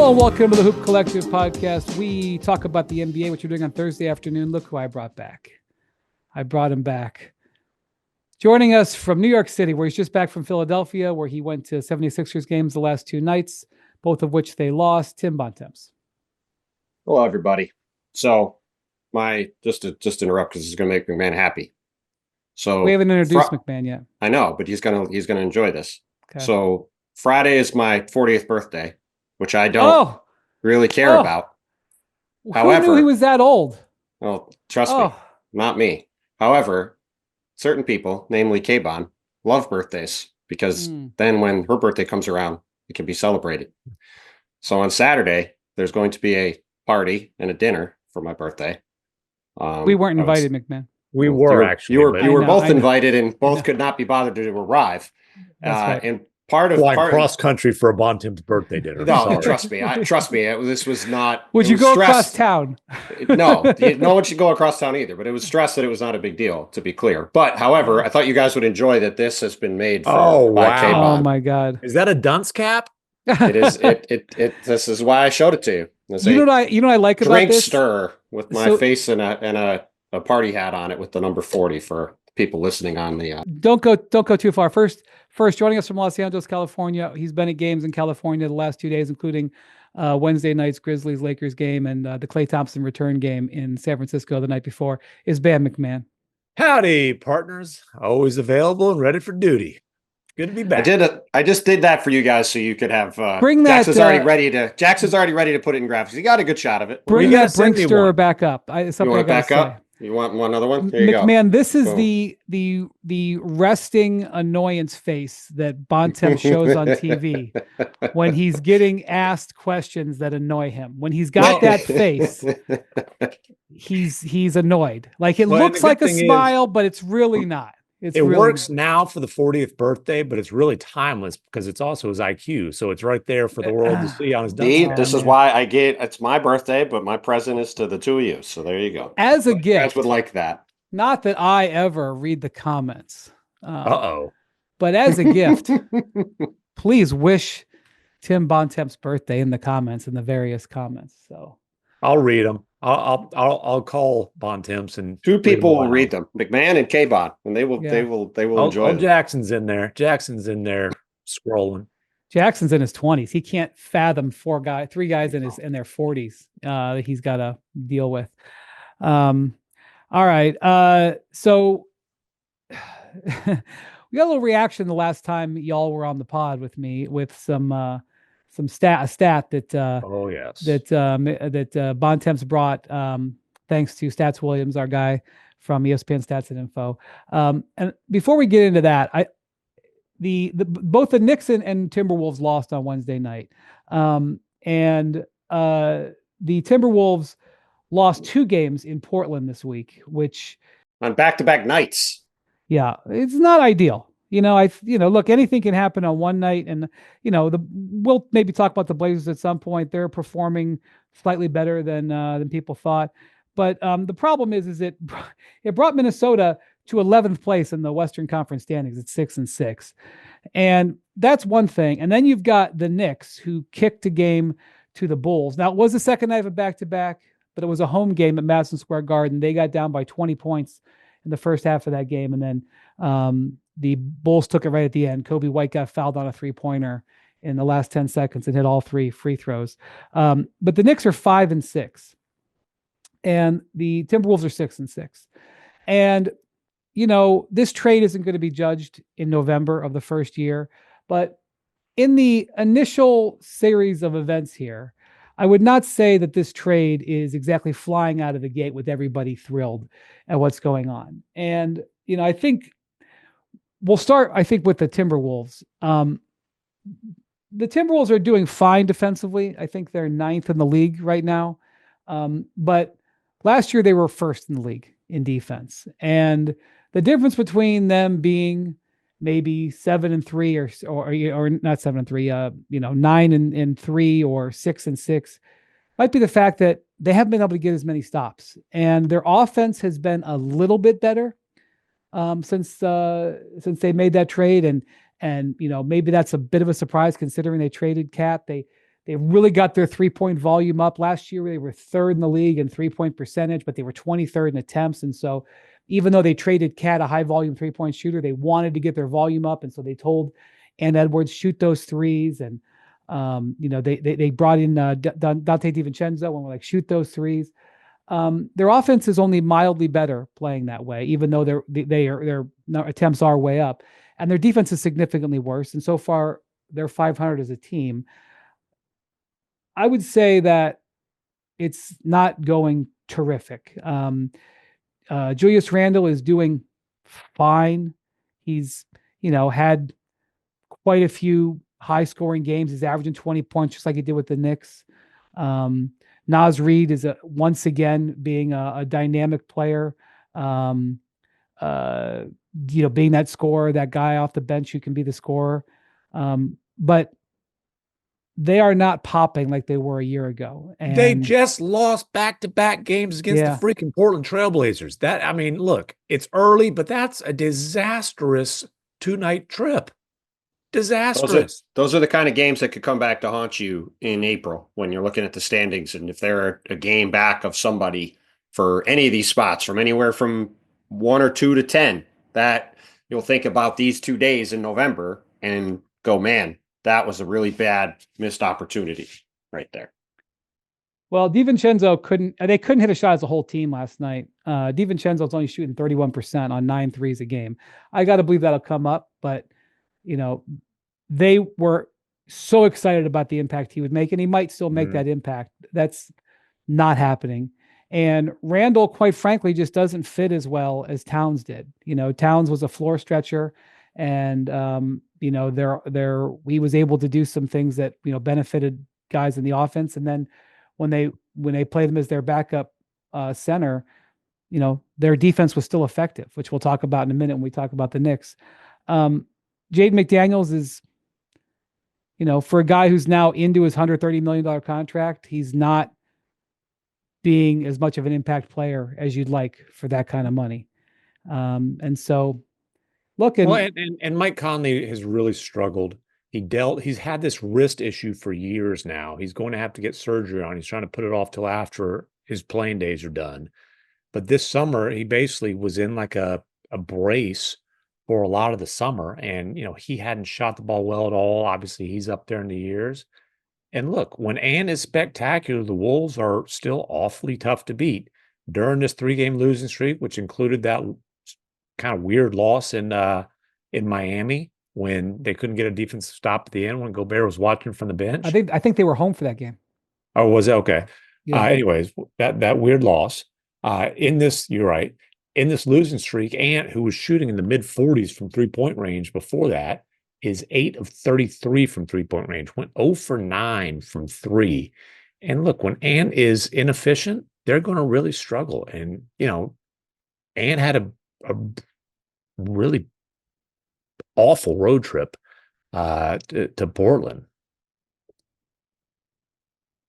Hello and welcome to the Hoop Collective podcast. We talk about the NBA, which we're doing on Thursday afternoon. Look who I brought back. I brought him back. Joining us from New York City, where he's just back from Philadelphia, where he went to 76ers games the last two nights, both of which they lost. Tim Bontemps. Hello, everybody. So, just to interrupt because it's going to make MacMahon happy. So we haven't introduced MacMahon yet. I know, but he's gonna enjoy this. Okay. So Friday is my 40th birthday, which I don't really care about. However, who knew he was that old? Well, trust me, not me. However, certain people, namely K-Bon, love birthdays because then when her birthday comes around, it can be celebrated. So on Saturday, there's going to be a party and a dinner for my birthday. We weren't invited, MacMahon. We were actually. You were both invited, and both could not be bothered to arrive. That's right. And part of cross country for a Bontemps birthday dinner. No, trust me. This was not. Would you go across town? No one should go across town either. But it was stressed that it was not a big deal, to be clear. But however, I thought you guys would enjoy that this has been made. By K-Bon. Oh my God! Is that a dunce cap? It is. This is why I showed it to you. You know what I like about this? Stir with my face and a party hat on it with the number 40 for people listening on the. Don't go too far. First, joining us from Los Angeles, California. He's been at games in California the last 2 days, including Wednesday night's Grizzlies-Lakers game and the Klay Thompson return game in San Francisco the night before. Is Bam MacMahon. Howdy, partners. Always available and ready for duty. Good to be back. I just did that for you guys so you could have. Bring that. Jackson's already ready to put it in graphics. You got a good shot of it. Bring that Brinkster back up. You want it back up? You want another one? There you MacMahon, go. This is the resting annoyance face that Bontemps shows on TV when he's getting asked questions that annoy him. When he's got that face, he's annoyed. Like it looks like a smile, but it's really not. It works now for the 40th birthday, but it's really timeless because it's also his IQ. So it's right there for the world to see on his dunce. This is why it's my birthday, but my present is to the two of you. So there you go. As a gift. You guys would like that. Not that I ever read the comments. But as a gift, please wish Tim Bontemps' birthday in the comments, in the various comments. So I'll read them. I'll call Bontemps and two people will read them, MacMahon and K-Bon, and they will enjoy it. Jackson's in there scrolling. Jackson's in his 20s. He can't fathom three guys in their 40s that he's got to deal with. All right. So we got a little reaction the last time y'all were on the pod with me with a stat that that Bontemps brought thanks to Stats Williams, our guy from ESPN Stats and Info. And before we get into that, both the Knicks and Timberwolves lost on Wednesday night, and the Timberwolves lost 2 games in Portland this week, which on back-to-back nights. Yeah, it's not ideal. Look, anything can happen on one night, and we'll maybe talk about the Blazers at some point. They're performing slightly better than people thought, but the problem is it brought Minnesota to 11th place in the Western Conference standings at 6-6, and that's one thing. And then you've got the Knicks, who kicked a game to the Bulls. Now it was the second night of a back-to-back, but it was a home game at Madison Square Garden. They got down by 20 points in the first half of that game, and then the Bulls took it right at the end. Kobe White got fouled on a 3-pointer in the last 10 seconds and hit all 3 free throws. But the Knicks are 5-6, and the Timberwolves are 6-6. And, this trade isn't going to be judged in November of the first year, but in the initial series of events here, I would not say that this trade is exactly flying out of the gate with everybody thrilled at what's going on. And, I think we'll start, with the Timberwolves. The Timberwolves are doing fine defensively. I think they're 9th in the league right now. But last year they were 1st in the league in defense. And the difference between them being maybe 7-3 or not 7-3, 9-3 or 6-6 might be the fact that they haven't been able to get as many stops, and their offense has been a little bit better since they made that trade. And maybe that's a bit of a surprise considering they traded Cat. They They really got their 3-point volume up. Last year, they were 3rd in the league in 3-point percentage, but they were 23rd in attempts. And so even though they traded Cat, a high volume 3-point shooter, they wanted to get their volume up. And so they told Ann Edwards, shoot those threes. And, they brought in Dante DiVincenzo and were like, shoot those threes. Their offense is only mildly better playing that way, even though their attempts are way up, and their defense is significantly worse. And so far, they're 500 as a team. I would say that it's not going terrific. Julius Randle is doing fine. He's, had quite a few high-scoring games. He's averaging 20 points, just like he did with the Knicks. Naz Reid is once again being a dynamic player. Being that scorer, that guy off the bench who can be the scorer. But they are not popping like they were a year ago. And they just lost back-to-back games against the freaking Portland Trailblazers. Look, it's early, but that's a disastrous 2-night trip. Disastrous. Those are the kind of games that could come back to haunt you in April when you're looking at the standings. And if they're a game back of somebody for any of these spots, from anywhere from 1 or 2 to 10, that you'll think about these 2 days in November and go, man, that was a really bad missed opportunity right there. Well, DiVincenzo couldn't hit a shot as a whole team last night. DiVincenzo's only shooting 31% on 9 threes a game. I got to believe that'll come up, but they were so excited about the impact he would make, and he might still make that impact. That's not happening. And Randle, quite frankly, just doesn't fit as well as Towns did. Towns was a floor stretcher, and he was able to do some things that benefited guys in the offense. And then when they played him as their backup center, their defense was still effective, which we'll talk about in a minute when we talk about the Knicks. Jaden McDaniels is, for a guy who's now into his $130 million contract, he's not being as much of an impact player as you'd like for that kind of money. And so look, and Mike Conley has really struggled. He's had this wrist issue for years now. He's going to have to get surgery on. He's trying to put it off till after his playing days are done. But this summer, he basically was in like a brace for a lot of the summer. And, he hadn't shot the ball well at all. Obviously, he's up there in the years. And look, when Ann is spectacular, the Wolves are still awfully tough to beat. During this 3-game losing streak, which included that kind of weird loss in Miami when they couldn't get a defensive stop at the end when Gobert was watching from the bench. I think they were home for that game. Oh, was it? Okay. Yeah. Anyways, that weird loss. You're right. In this losing streak, Ant, who was shooting in the mid-40s from 3-point range before that, is 8 of 33 from 3-point range, went 0 for 9 from 3. And look, when Ant is inefficient, they're going to really struggle. And, Ant had a really awful road trip to Portland.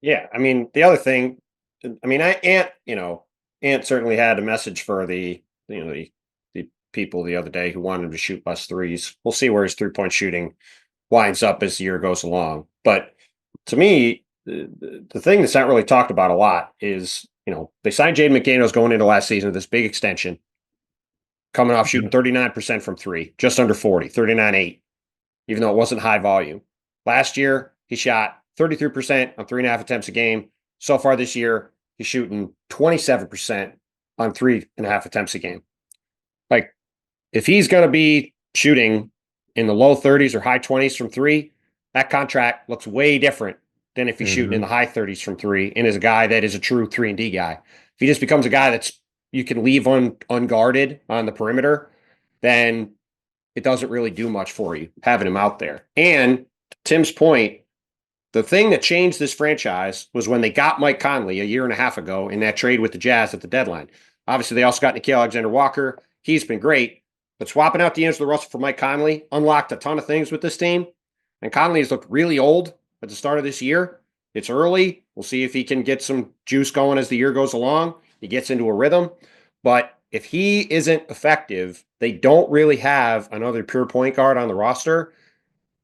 Yeah, the other thing, Ant certainly had a message for the people the other day who wanted him to shoot less threes. We'll see where his 3-point shooting winds up as the year goes along. But to me, the thing that's not really talked about a lot is, they signed Jaden McDaniels going into last season with this big extension, coming off shooting 39% from 3, just under 40, 39.8, even though it wasn't high volume. Last year, he shot 33% on 3.5 attempts a game. So far this year, he's shooting 27% on 3.5 attempts a game. Like, if he's going to be shooting in the low 30s or high 20s from 3, that contract looks way different than if he's shooting in the high 30s from 3 and is a guy that is a true 3-and-D guy. If he just becomes a guy that's you can leave unguarded on the perimeter, then it doesn't really do much for you having him out there. And to Tim's point, the thing that changed this franchise was when they got Mike Conley a year and a half ago in that trade with the Jazz at the deadline. Obviously, they also got Nickeil Alexander-Walker. He's been great. But swapping out D'Angelo Russell for Mike Conley unlocked a ton of things with this team. And Conley has looked really old at the start of this year. It's early. We'll see if he can get some juice going as the year goes along. He gets into a rhythm. But if he isn't effective, they don't really have another pure point guard on the roster.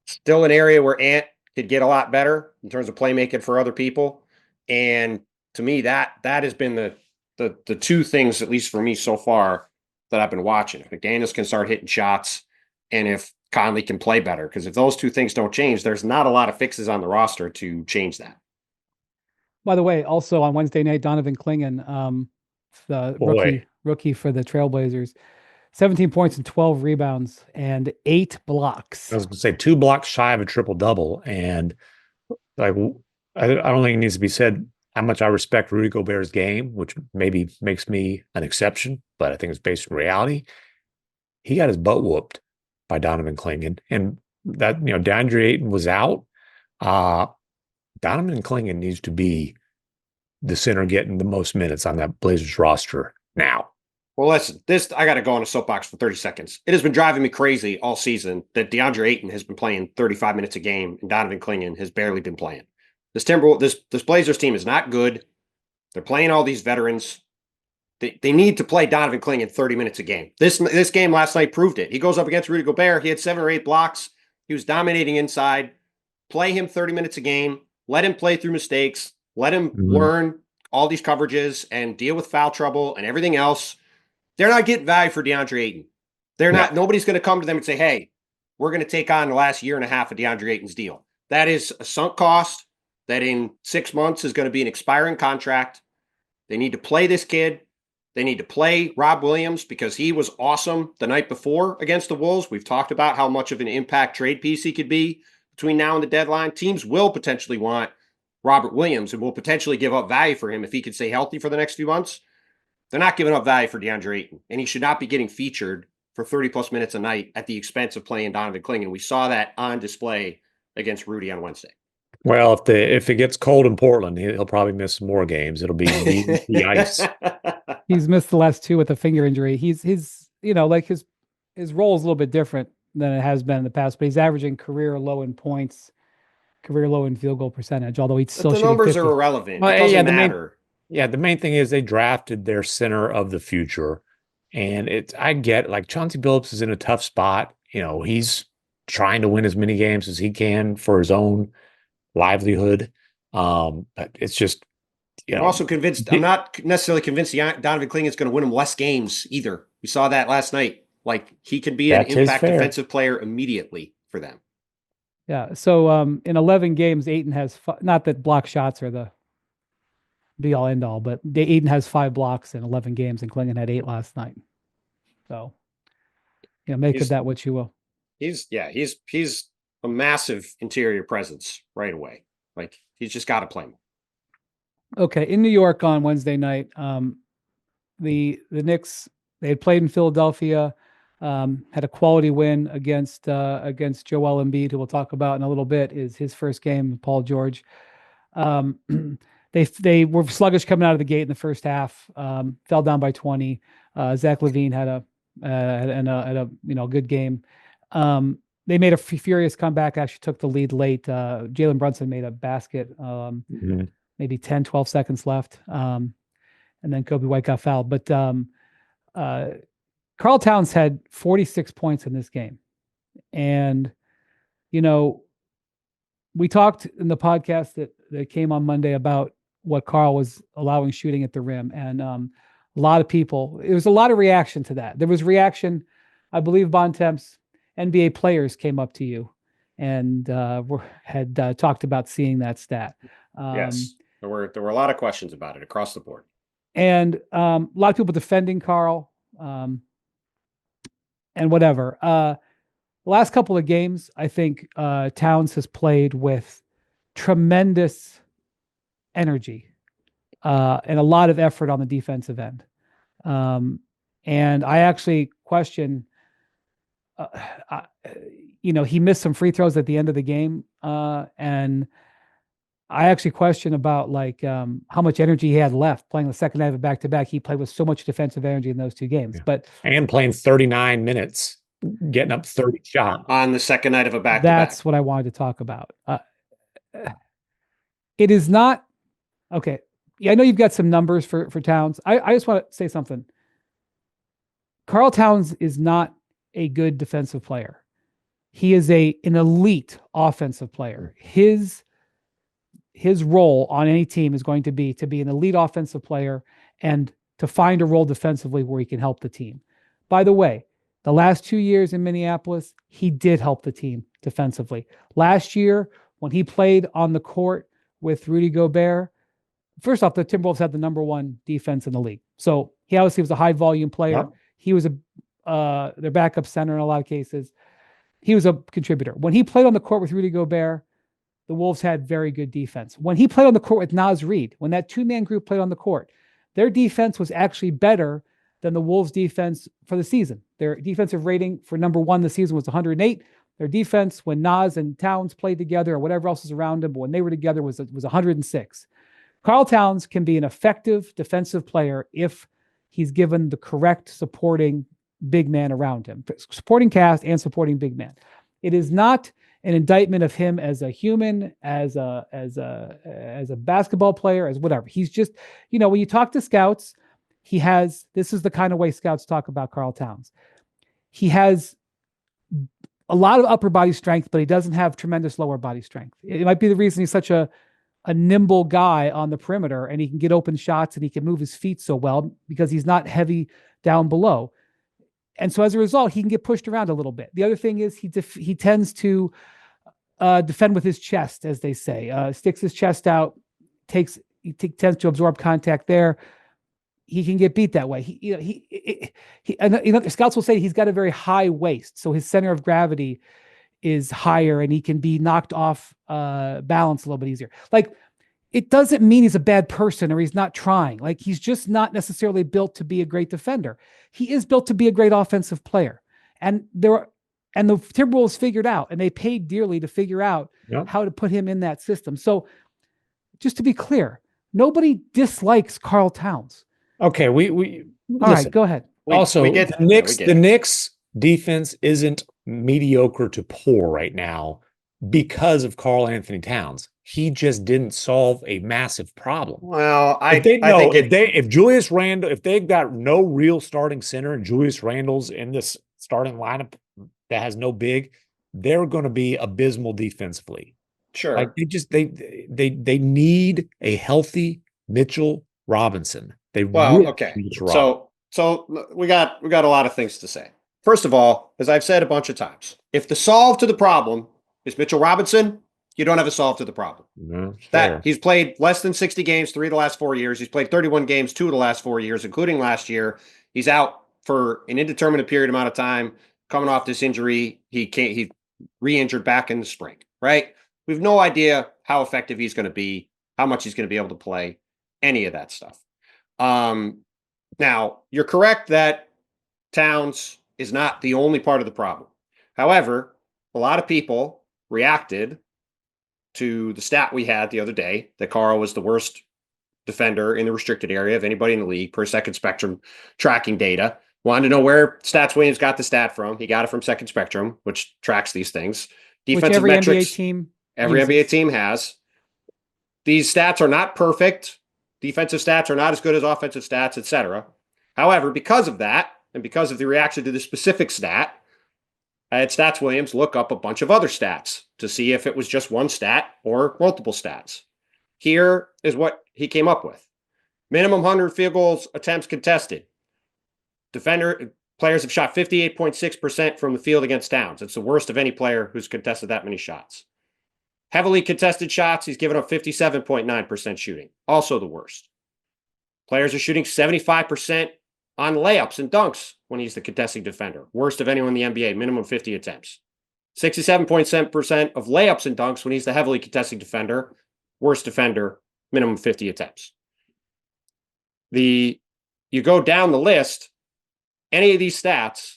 Still an area where Ant could get a lot better in terms of playmaking for other people. And to me, that has been the two things, at least for me so far, that I've been watching. If McDaniels can start hitting shots, and if Conley can play better, because if those two things don't change, there's not a lot of fixes on the roster to change that. By the way, also on Wednesday night, Donovan Clingan, the rookie for the Trailblazers, 17 points and 12 rebounds and 8 blocks. I was going to say 2 blocks shy of a triple-double. And like, I don't think it needs to be said how much I respect Rudy Gobert's game, which maybe makes me an exception, but I think it's based on reality. He got his butt whooped by Donovan Clingan, and that, DeAndre Ayton was out. Donovan Clingan needs to be the center getting the most minutes on that Blazers roster now. Well, listen, I got to go on a soapbox for 30 seconds. It has been driving me crazy all season that DeAndre Ayton has been playing 35 minutes a game and Donovan Clingan has barely been playing. This Blazers team is not good. They're playing all these veterans. They need to play Donovan Clingan 30 minutes a game. This game last night proved it. He goes up against Rudy Gobert. He had 7 or 8 blocks. He was dominating inside. Play him 30 minutes a game. Let him play through mistakes. Let him learn all these coverages and deal with foul trouble and everything else. They're not getting value for DeAndre Ayton. They're not. Nobody's going to come to them and say, hey, we're going to take on the last year and a half of DeAndre Ayton's deal. That is a sunk cost that in 6 months is going to be an expiring contract. They need to play this kid. They need to play Rob Williams because he was awesome the night before against the Wolves. We've talked about how much of an impact trade piece he could be between now and the deadline. Teams will potentially want Robert Williams and will potentially give up value for him if he could stay healthy for the next few months. They're not giving up value for DeAndre Ayton, and he should not be getting featured for 30-plus minutes a night at the expense of playing Donovan Clingan. We saw that on display against Rudy on Wednesday. Well, if it gets cold in Portland, he'll probably miss more games. It'll be the ice. He's missed the last 2 with a finger injury. His role is a little bit different than it has been in the past, but he's averaging career low in points, career low in field goal percentage, although he's still the numbers are irrelevant. It doesn't matter. The main thing is they drafted their center of the future. And I get like Chauncey Billups is in a tough spot. He's trying to win as many games as he can for his own livelihood. But it's just, I'm also convinced, I'm not necessarily convinced Donovan Clingan is going to win him less games either. We saw that last night. Like he can be an impact defensive player immediately for them. Yeah. So in 11 games, Ayton has, not that block shots are the be all end all, but Ayton has 5 blocks in 11 games and Clingan had 8 last night. So, make of that what you will. He's a massive interior presence right away. Like he's just got to play him. Okay. In New York on Wednesday night, the Knicks, they had played in Philadelphia, had a quality win against Joel Embiid, who we'll talk about in a little bit, is his first game, Paul George. They were sluggish coming out of the gate in the first half, fell down by 20. Zach LaVine had a good game. They made a furious comeback, actually took the lead late. Jalen Brunson made a basket, maybe 10, 12 seconds left. And then Kobe White got fouled. But Karl Towns had 46 points in this game. And, we talked in the podcast that came on Monday about what Karl was allowing shooting at the rim. And a lot of people, there was a lot of reaction to that. There was reaction, I believe Bontemps, NBA players came up to you and had talked about seeing that stat. Yes, there were a lot of questions about it across the board. And a lot of people defending Karl and whatever. The last couple of games, I think Towns has played with tremendous energy and a lot of effort on the defensive end. And I actually question, he missed some free throws at the end of the game. And I actually question about how much energy he had left playing the second half of back-to-back. He played with so much defensive energy in those 2 games, and playing 39 minutes, getting up 30 shots on the second night of a back-to-back. That's what I wanted to talk about. It is not okay. Yeah, I know you've got some numbers for Towns. I just want to say something. Karl Towns is not a good defensive player. He is an elite offensive player. His role on any team is going to be an elite offensive player and to find a role defensively where he can help the team. By the way, the last 2 years in Minneapolis, he did help the team defensively. Last year, when he played on the court with Rudy Gobert, first off, the Timberwolves had the number 1 defense in the league. So he obviously was a high volume player. Yep. He was their backup center in a lot of cases. He was a contributor. When he played on the court with Rudy Gobert, the Wolves had very good defense. When he played on the court with Naz Reid, when that 2-man group played on the court, their defense was actually better than the Wolves' defense for the season. Their defensive rating for number 1 this season was 108. Their defense, when Naz and Towns played together or whatever else was around him, but when they were together, was 106. Karl Towns can be an effective defensive player if he's given the correct supporting big man around him, supporting cast and supporting big man. It is not an indictment of him as a human, as a basketball player, as whatever. He's just, when you talk to scouts, this is the kind of way scouts talk about Karl Towns. He has a lot of upper body strength, but he doesn't have tremendous lower body strength. It might be the reason he's such a nimble guy on the perimeter, and he can get open shots and he can move his feet so well because he's not heavy down below. And so as a result, he can get pushed around a little bit. The other thing is he tends to defend with his chest, as they say, sticks his chest out, tends to absorb contact there. He can get beat that way. The scouts will say he's got a very high waist, so his center of gravity is higher, and he can be knocked off balance a little bit easier. Like, it doesn't mean he's a bad person or he's not trying. Like, he's just not necessarily built to be a great defender. He is built to be a great offensive player. And the Timberwolves figured out, and they paid dearly to figure out how to put him in that system. So just to be clear, nobody dislikes Karl Towns. Okay. All right, go ahead. The Knicks defense isn't mediocre to poor right now because of Karl Anthony Towns. He just didn't solve a massive problem. Well, if Julius Randle, if they've got no real starting center and Julius Randle's in this starting lineup that has no big, they're going to be abysmal defensively. Sure. Like, they need a healthy Mitchell Robinson. Okay. So we got a lot of things to say. First of all, as I've said a bunch of times, if the solve to the problem is Mitchell Robinson, you don't have a solve to the problem. No, He's played less than 60 games 3 of the last 4 years. He's played 31 games 2 of the last 4 years, including last year. He's out for an indeterminate period amount of time, coming off this injury. He re-injured back in the spring, right? We have no idea how effective he's going to be, how much he's going to be able to play, any of that stuff. Now, you're correct that Towns is not the only part of the problem. However, a lot of people reacted to the stat we had the other day that Karl was the worst defender in the restricted area of anybody in the league per Second Spectrum tracking data. Wanted to know where Stats Williams got the stat from. He got it from Second Spectrum, which tracks these things. Defensive metrics, every NBA team has. These stats are not perfect. Defensive stats are not as good as offensive stats, etc. However, because of that, and because of the reaction to the specific stat, I had Stats Williams look up a bunch of other stats to see if it was just one stat or multiple stats. Here is what he came up with. Minimum 100 field goals attempts contested. Players have shot 58.6% from the field against Towns. It's the worst of any player who's contested that many shots. Heavily contested shots, he's given up 57.9% shooting. Also the worst. Players are shooting 75% on layups and dunks when he's the contesting defender. Worst of anyone in the NBA, minimum 50 attempts. 67.7% of layups and dunks when he's the heavily contesting defender. Worst defender, minimum 50 attempts. You go down the list, any of these stats,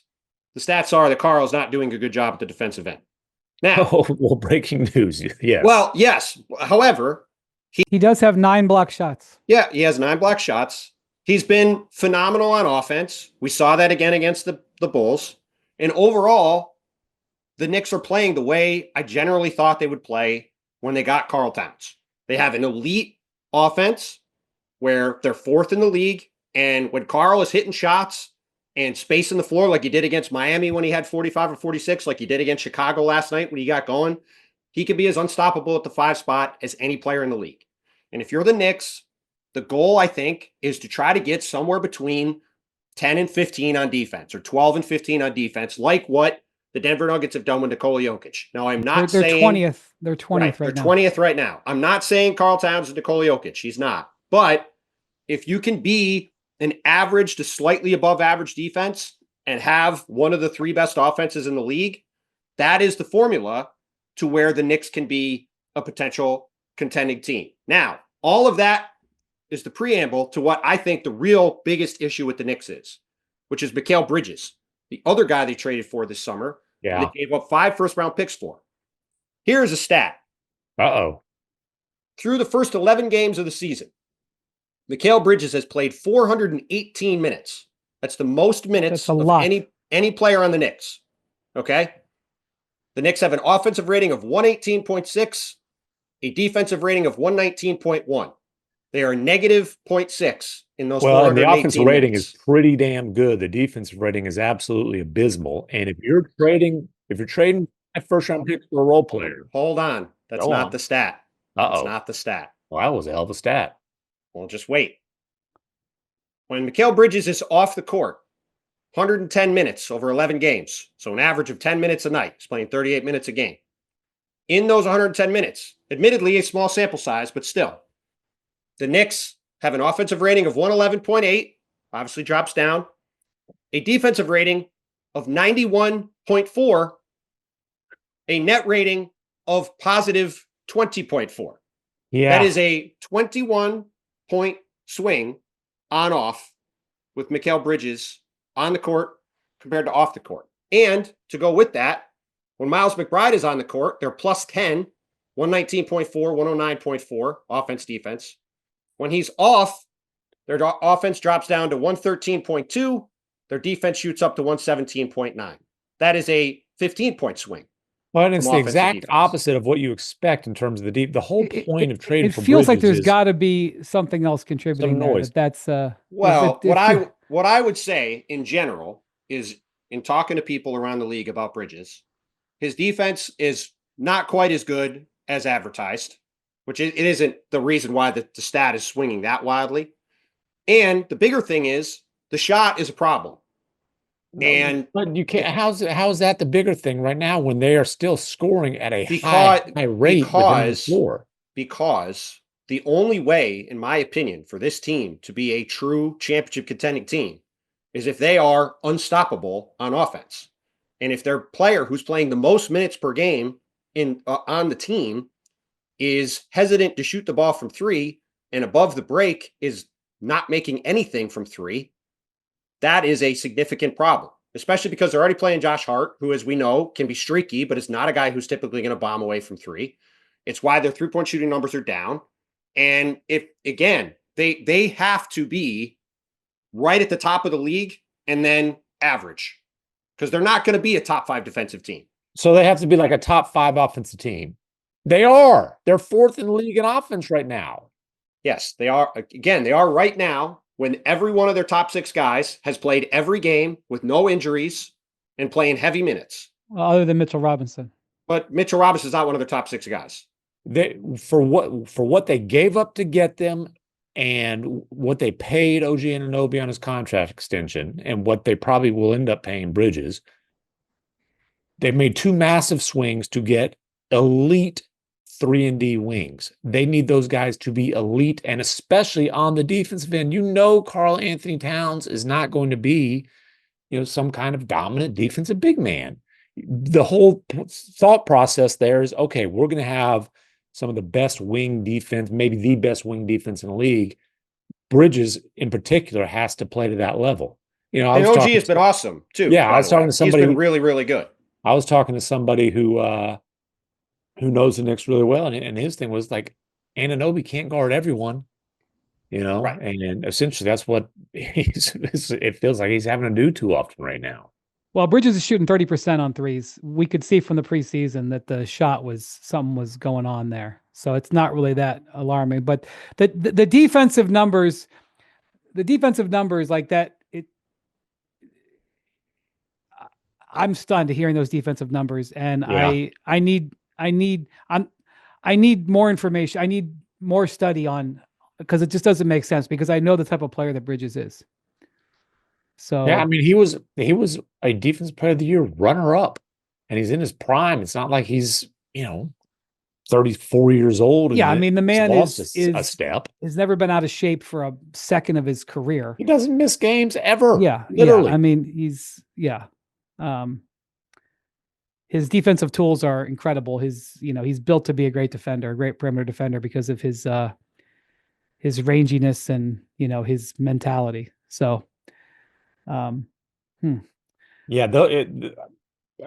the stats are that Karl's not doing a good job at the defensive end. Now, breaking news. Yes. Well, yes. However, he does have 9 block shots. Yeah, he has 9 block shots. He's been phenomenal on offense. We saw that again against the Bulls. And overall, the Knicks are playing the way I generally thought they would play when they got Karl Towns. They have an elite offense where they're 4th in the league. And when Karl is hitting shots, and spacing the floor like he did against Miami when he had 45 or 46, like he did against Chicago last night when he got going, he could be as unstoppable at the 5 spot as any player in the league. And if you're the Knicks, the goal, I think, is to try to get somewhere between 10 and 15 on defense, or 12 and 15 on defense, like what the Denver Nuggets have done with Nikola Jokic. Now, I'm not they're saying 20th. They're 20th right now. They're 20th right now. I'm not saying Karl Towns is Nikola Jokic. He's not. But if you can be an average to slightly above average defense and have one of the 3 best offenses in the league, that is the formula to where the Knicks can be a potential contending team. Now, all of that is the preamble to what I think the real biggest issue with the Knicks is, which is Mikal Bridges, the other guy they traded for this summer. Yeah. They gave up 5 first-round picks for. Here's a stat. Uh-oh. Through the first 11 games of the season, Mikal Bridges has played 418 minutes. That's the most minutes of any player on the Knicks. Okay? The Knicks have an offensive rating of 118.6, a defensive rating of 119.1. They are negative 0.6 in those 418 and the offensive rating minutes. is pretty damn good. The defensive rating is absolutely abysmal. And if you're trading a first-round pick for a role player. Hold on. That's not the stat. That's not the stat. Well, that was a hell of a stat. Well, just wait. When Mikal Bridges is off the court, 110 minutes over 11 games, so an average of 10 minutes a night. He's playing 38 minutes a game. In those 110 minutes, admittedly a small sample size, but still, the Knicks have an offensive rating of 111.8, obviously drops down, a defensive rating of 91.4, a net rating of positive 20.4. Yeah. That is a 21-point swing on off with Mikal Bridges on the court compared to off the court. And to go with that, when Miles McBride is on the court, they're plus 10, 119.4, 109.4 offense defense. When he's off, their offense drops down to 113.2. Their defense shoots up to 117.9. That is a 15-point swing. Well, and it's the exact opposite of what you expect in terms of the whole point of trading for Bridges. It feels like there's got to be something else contributing. Some noise. That's what I would say in general is, in talking to people around the league about Bridges, his defense is not quite as good as advertised, which it isn't the reason why the stat is swinging that wildly. And the bigger thing is the shot is a problem. But you can't. How's that the bigger thing right now when they are still scoring at a high rate within the floor? Because the only way, in my opinion, for this team to be a true championship contending team is if they are unstoppable on offense, and if their player who's playing the most minutes per game on the team is hesitant to shoot the ball from 3 and above the break is not making anything from 3. That is a significant problem, especially because they're already playing Josh Hart, who, as we know, can be streaky, but is not a guy who's typically going to bomb away from 3. It's why their 3-point shooting numbers are down. And if, again, they have to be right at the top of the league and then average, because they're not going to be a top 5 defensive team. So they have to be like a top 5 offensive team. They are. They're 4th in the league in offense right now. Yes, they are. Again, they are right now, when every one of their top 6 guys has played every game with no injuries and playing heavy minutes. Other than Mitchell Robinson. But Mitchell Robinson is not one of their top 6 guys. For what they gave up to get them and what they paid OG Anunoby on his contract extension and what they probably will end up paying Bridges, they've made 2 massive swings to get elite 3-and-D wings. They need those guys to be elite, and especially on the defensive end. Karl Anthony Towns is not going to be, some kind of dominant defensive big man. The whole thought process there is, okay, we're going to have some of the best wing defense, maybe the best wing defense in the league. Bridges, in particular, has to play to that level. And OG has been awesome, too. Yeah, I was talking to somebody. He's been really, really good. I was talking to somebody who knows the Knicks really well, and his thing was like, Anunoby can't guard everyone, right. And essentially that's what it feels like he's having to do too often right now. Well, Bridges is shooting 30% on threes. We could see from the preseason that the shot something was going on there. So it's not really that alarming, but the defensive numbers like that, I'm stunned to hearing those defensive numbers, and Yeah. I need more information. I need more study on, because it just doesn't make sense, because I know the type of player that Bridges is. So Yeah, I mean, he was a defensive player of the year runner up, and he's in his prime. It's not like he's, 34 years old yeah, I and mean, the he's man lost a is step. has never been out of shape for a second of his career. He doesn't miss games ever. Yeah, Literally. I mean, his defensive tools are incredible. He's built to be a great defender, a great perimeter defender, because of his ranginess and, his mentality. So, Yeah,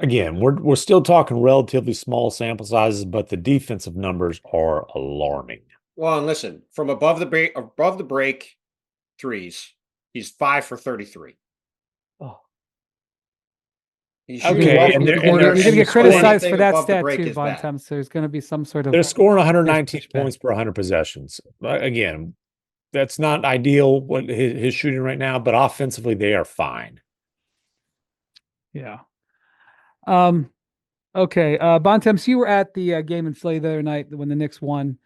again, we're still talking relatively small sample sizes, but the defensive numbers are alarming. Well, and listen, from above the break threes, he's 5 for 33. oh, He's Okay, shooting well and from the they're- corner, and you're they're going to get scoring criticized for anything that above the stat break too, is bad. Bontemps. There's going to be some sort of. They're scoring 119 pushback. points per 100 possessions. Again, that's not ideal what his shooting right now, but offensively they are fine. Yeah. Okay. Bontemps, you were at the game in Philly the other night when the Knicks won.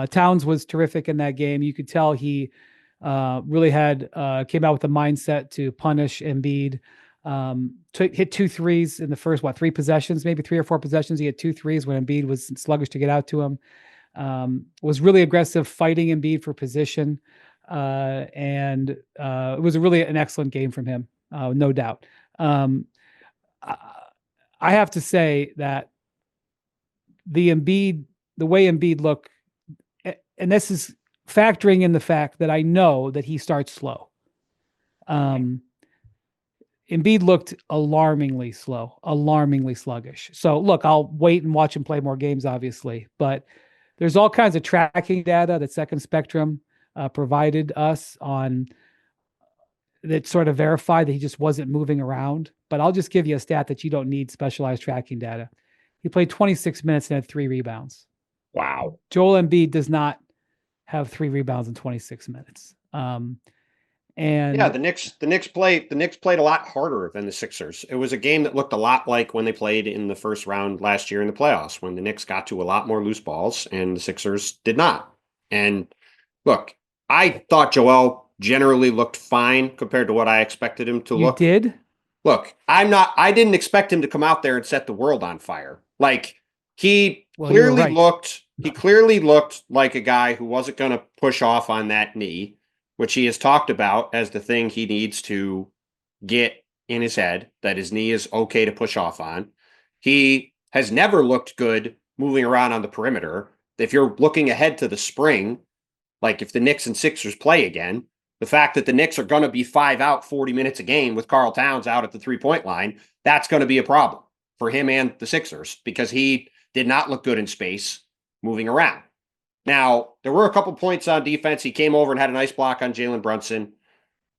Towns was terrific in that game. You could tell he really came out with a mindset to punish Embiid. Hit 2 threes in the first, 3 possessions, maybe 3 or 4 possessions. He had 2 threes when Embiid was sluggish to get out to him. Was really aggressive, fighting Embiid for position. And it was really an excellent game from him, no doubt. I have to say that the way Embiid looked, and this is factoring in the fact that I know that he starts slow. Embiid looked alarmingly slow, alarmingly sluggish. So look, I'll wait and watch him play more games, obviously, but there's all kinds of tracking data that Second Spectrum provided us on that sort of verified that he just wasn't moving around. But I'll just give you a stat that you don't need specialized tracking data. He played 26 minutes and had 3 rebounds. Wow. Joel Embiid does not have 3 rebounds in 26 minutes. And yeah, the Knicks played a lot harder than the Sixers. It was a game that looked a lot like when they played in the first round last year in the playoffs, when the Knicks got to a lot more loose balls and the Sixers did not. And look, I thought Joel generally looked fine compared to what I expected him to look. You did? Look, I didn't expect him to come out there and set the world on fire. Like, he clearly looked like a guy who wasn't going to push off on that knee, which he has talked about as the thing he needs to get in his head, that his knee is okay to push off on. He has never looked good moving around on the perimeter. If you're looking ahead to the spring, like if the Knicks and Sixers play again, the fact that the Knicks are going to be 5 out 40 minutes a game with Karl Towns out at the 3-point line, that's going to be a problem for him and the Sixers, because he did not look good in space moving around. Now, there were a couple points on defense. He came over and had a nice block on Jalen Brunson.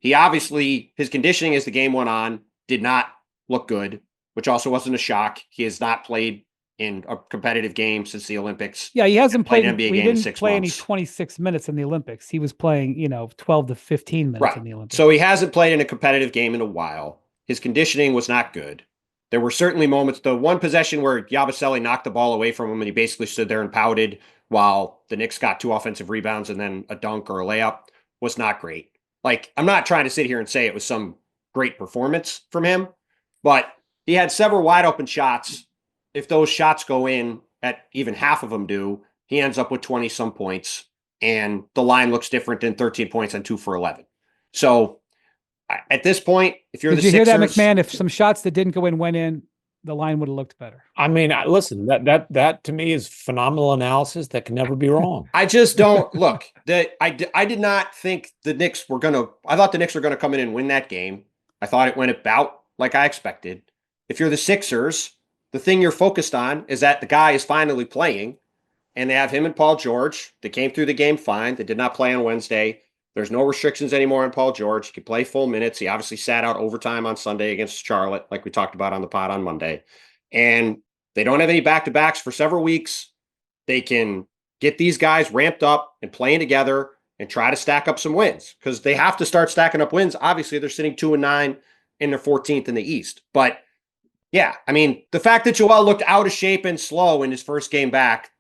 He obviously, his conditioning as the game went on did not look good, which also wasn't a shock. He has not played in a competitive game since the Olympics. Yeah, he hasn't played NBA he game in didn't 6 play months. any 26 minutes in the Olympics. He was playing, 12 to 15 minutes in the Olympics. So he hasn't played in a competitive game in a while. His conditioning was not good. There were certainly moments, the one possession where Yabusele knocked the ball away from him and he basically stood there and pouted while the Knicks got 2 offensive rebounds and then a dunk or a layup, was not great. Like, I'm not trying to sit here and say it was some great performance from him, but he had several wide open shots. If those shots go in, at even half of them do, he ends up with 20 some points, and the line looks different than 13 points on 2 for 11. So at this point, if you're Did the you hear that, Sixers, MacMahon? If some shots that didn't go in went in, the line would have looked better. I mean, listen, that to me is phenomenal analysis that can never be wrong. I just don't look that I did not think the Knicks were going to, I thought the Knicks were going to come in and win that game. I thought it went about like I expected. If you're the Sixers, the thing you're focused on is that the guy is finally playing, and they have him and Paul George. They came through the game fine. They did not play on Wednesday. There's no restrictions anymore on Paul George. He can play full minutes. He obviously sat out overtime on Sunday against Charlotte, like we talked about on the pod on Monday. And they don't have any back-to-backs for several weeks. They can get these guys ramped up and playing together and try to stack up some wins, because they have to start stacking up wins. Obviously, they're sitting 2-9 and they're 14th in the East. But Yeah, I mean, the fact that Joel looked out of shape and slow in his first game back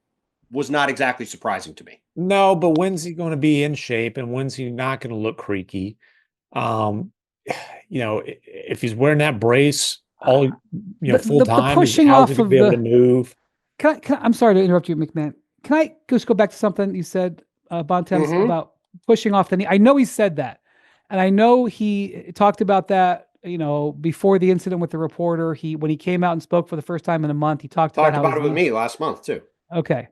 was not exactly surprising to me. No, but when's he going to be in shape and when's he not going to look creaky? If he's wearing that brace all full time, the pushing how's off he going to of be able to move? I'm sorry to interrupt you, MacMahon. Can I just go back to something you said, Bontemps, about pushing off the knee? I know he said that, and I know he talked about that. Before the incident with the reporter, when he came out and spoke for the first time in a month, he talked about it with me last month too. Okay.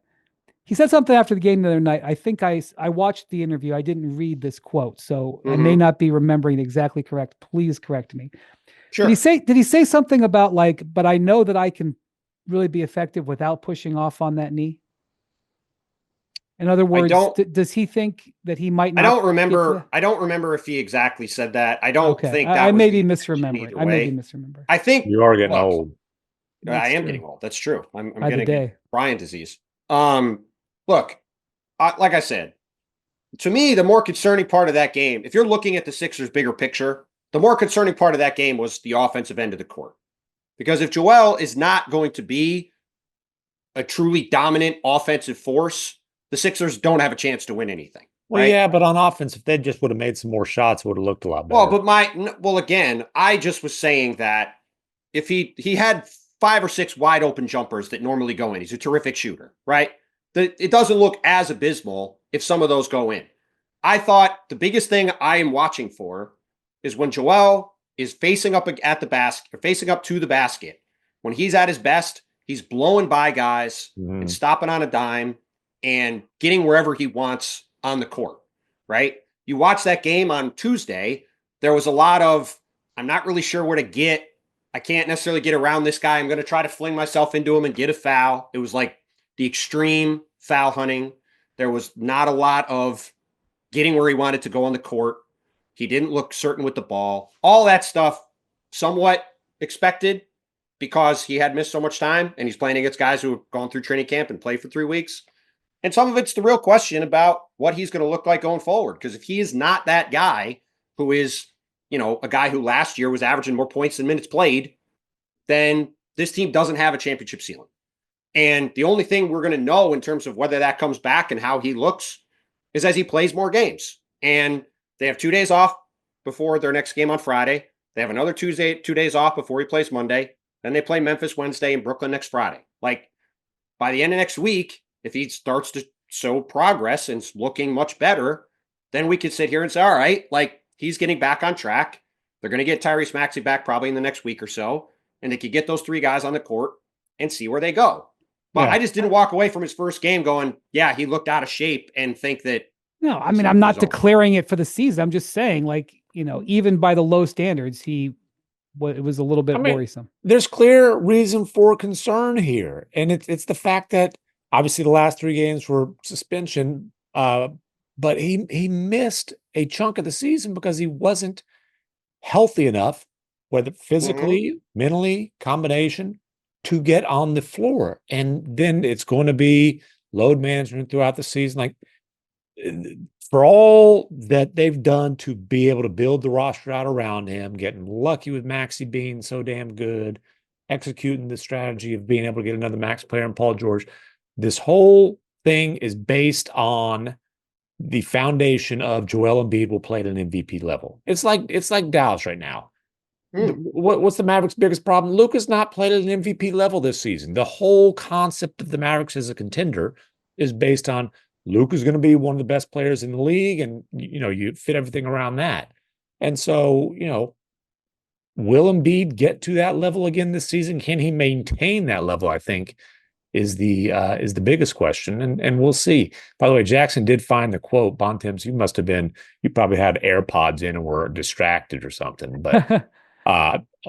He said something after the game the other night. I think I watched the interview. I didn't read this quote, so I may not be remembering exactly correct. Please correct me. Sure. Did he say something about but I know that I can really be effective without pushing off on that knee? In other words, does he think that he might not? I don't remember if he exactly said that. I don't think that I may be misremembering. I think you are getting old. I am getting old. That's true. I'm getting Brian disease. Look, like I said, to me, the more concerning part of that game, if you're looking at the Sixers' bigger picture, the more concerning part of that game was the offensive end of the court. Because if Joel is not going to be a truly dominant offensive force, the Sixers don't have a chance to win anything. Well, yeah, but on offense, if they just would have made some more shots, it would have looked a lot better. Again, I just was saying that if he had 5 or 6 wide open jumpers that normally go in, he's a terrific shooter, right? It doesn't look as abysmal if some of those go in. I thought the biggest thing I am watching for is when Joel is facing up at the basket, or facing up to the basket. When he's at his best, he's blowing by guys and stopping on a dime and getting wherever he wants on the court, right? You watch that game on Tuesday, there was a lot of, I'm not really sure where to get. I can't necessarily get around this guy. I'm going to try to fling myself into him and get a foul. It was like the extreme foul hunting. There was not a lot of getting where he wanted to go on the court. He didn't look certain with the ball. All that stuff, somewhat expected because he had missed so much time and he's playing against guys who have gone through training camp and played for 3 weeks. And some of it's the real question about what he's going to look like going forward. Because if he is not that guy who is, a guy who last year was averaging more points than minutes played, then this team doesn't have a championship ceiling. And the only thing we're going to know in terms of whether that comes back and how he looks is as he plays more games. And they have 2 days off before their next game on Friday. They have another 2 days off before he plays Monday. Then they play Memphis Wednesday and Brooklyn next Friday. Like, by the end of next week, if he starts to show progress and is looking much better, then we could sit here and say, all right, like, he's getting back on track. They're going to get Tyrese Maxey back probably in the next week or so. And they could get those 3 guys on the court and see where they go. But I just didn't walk away from his first game going, yeah, he looked out of shape and think that. No, I mean, I'm not declaring it for the season. I'm just saying, even by the low standards, it was a little bit worrisome. There's clear reason for concern here. And it's the fact that obviously the last 3 games were suspension, but he missed a chunk of the season because he wasn't healthy enough, whether physically, mentally, combination, to get on the floor. And then it's going to be load management throughout the season. Like, for all that they've done to be able to build the roster out around him, getting lucky with Maxey being so damn good, executing the strategy of being able to get another max player in Paul George, this whole thing is based on the foundation of Joel Embiid will play at an MVP level. It's like Dallas right now. What's the Mavericks' biggest problem? Luka's not played at an MVP level this season. The whole concept of the Mavericks as a contender is based on Luka's going to be one of the best players in the league, and you fit everything around that. And so, will Embiid get to that level again this season? Can he maintain that level? I think is the biggest question, and we'll see. By the way, Jackson did find the quote. Bontemps, you probably had AirPods in and were distracted or something, but.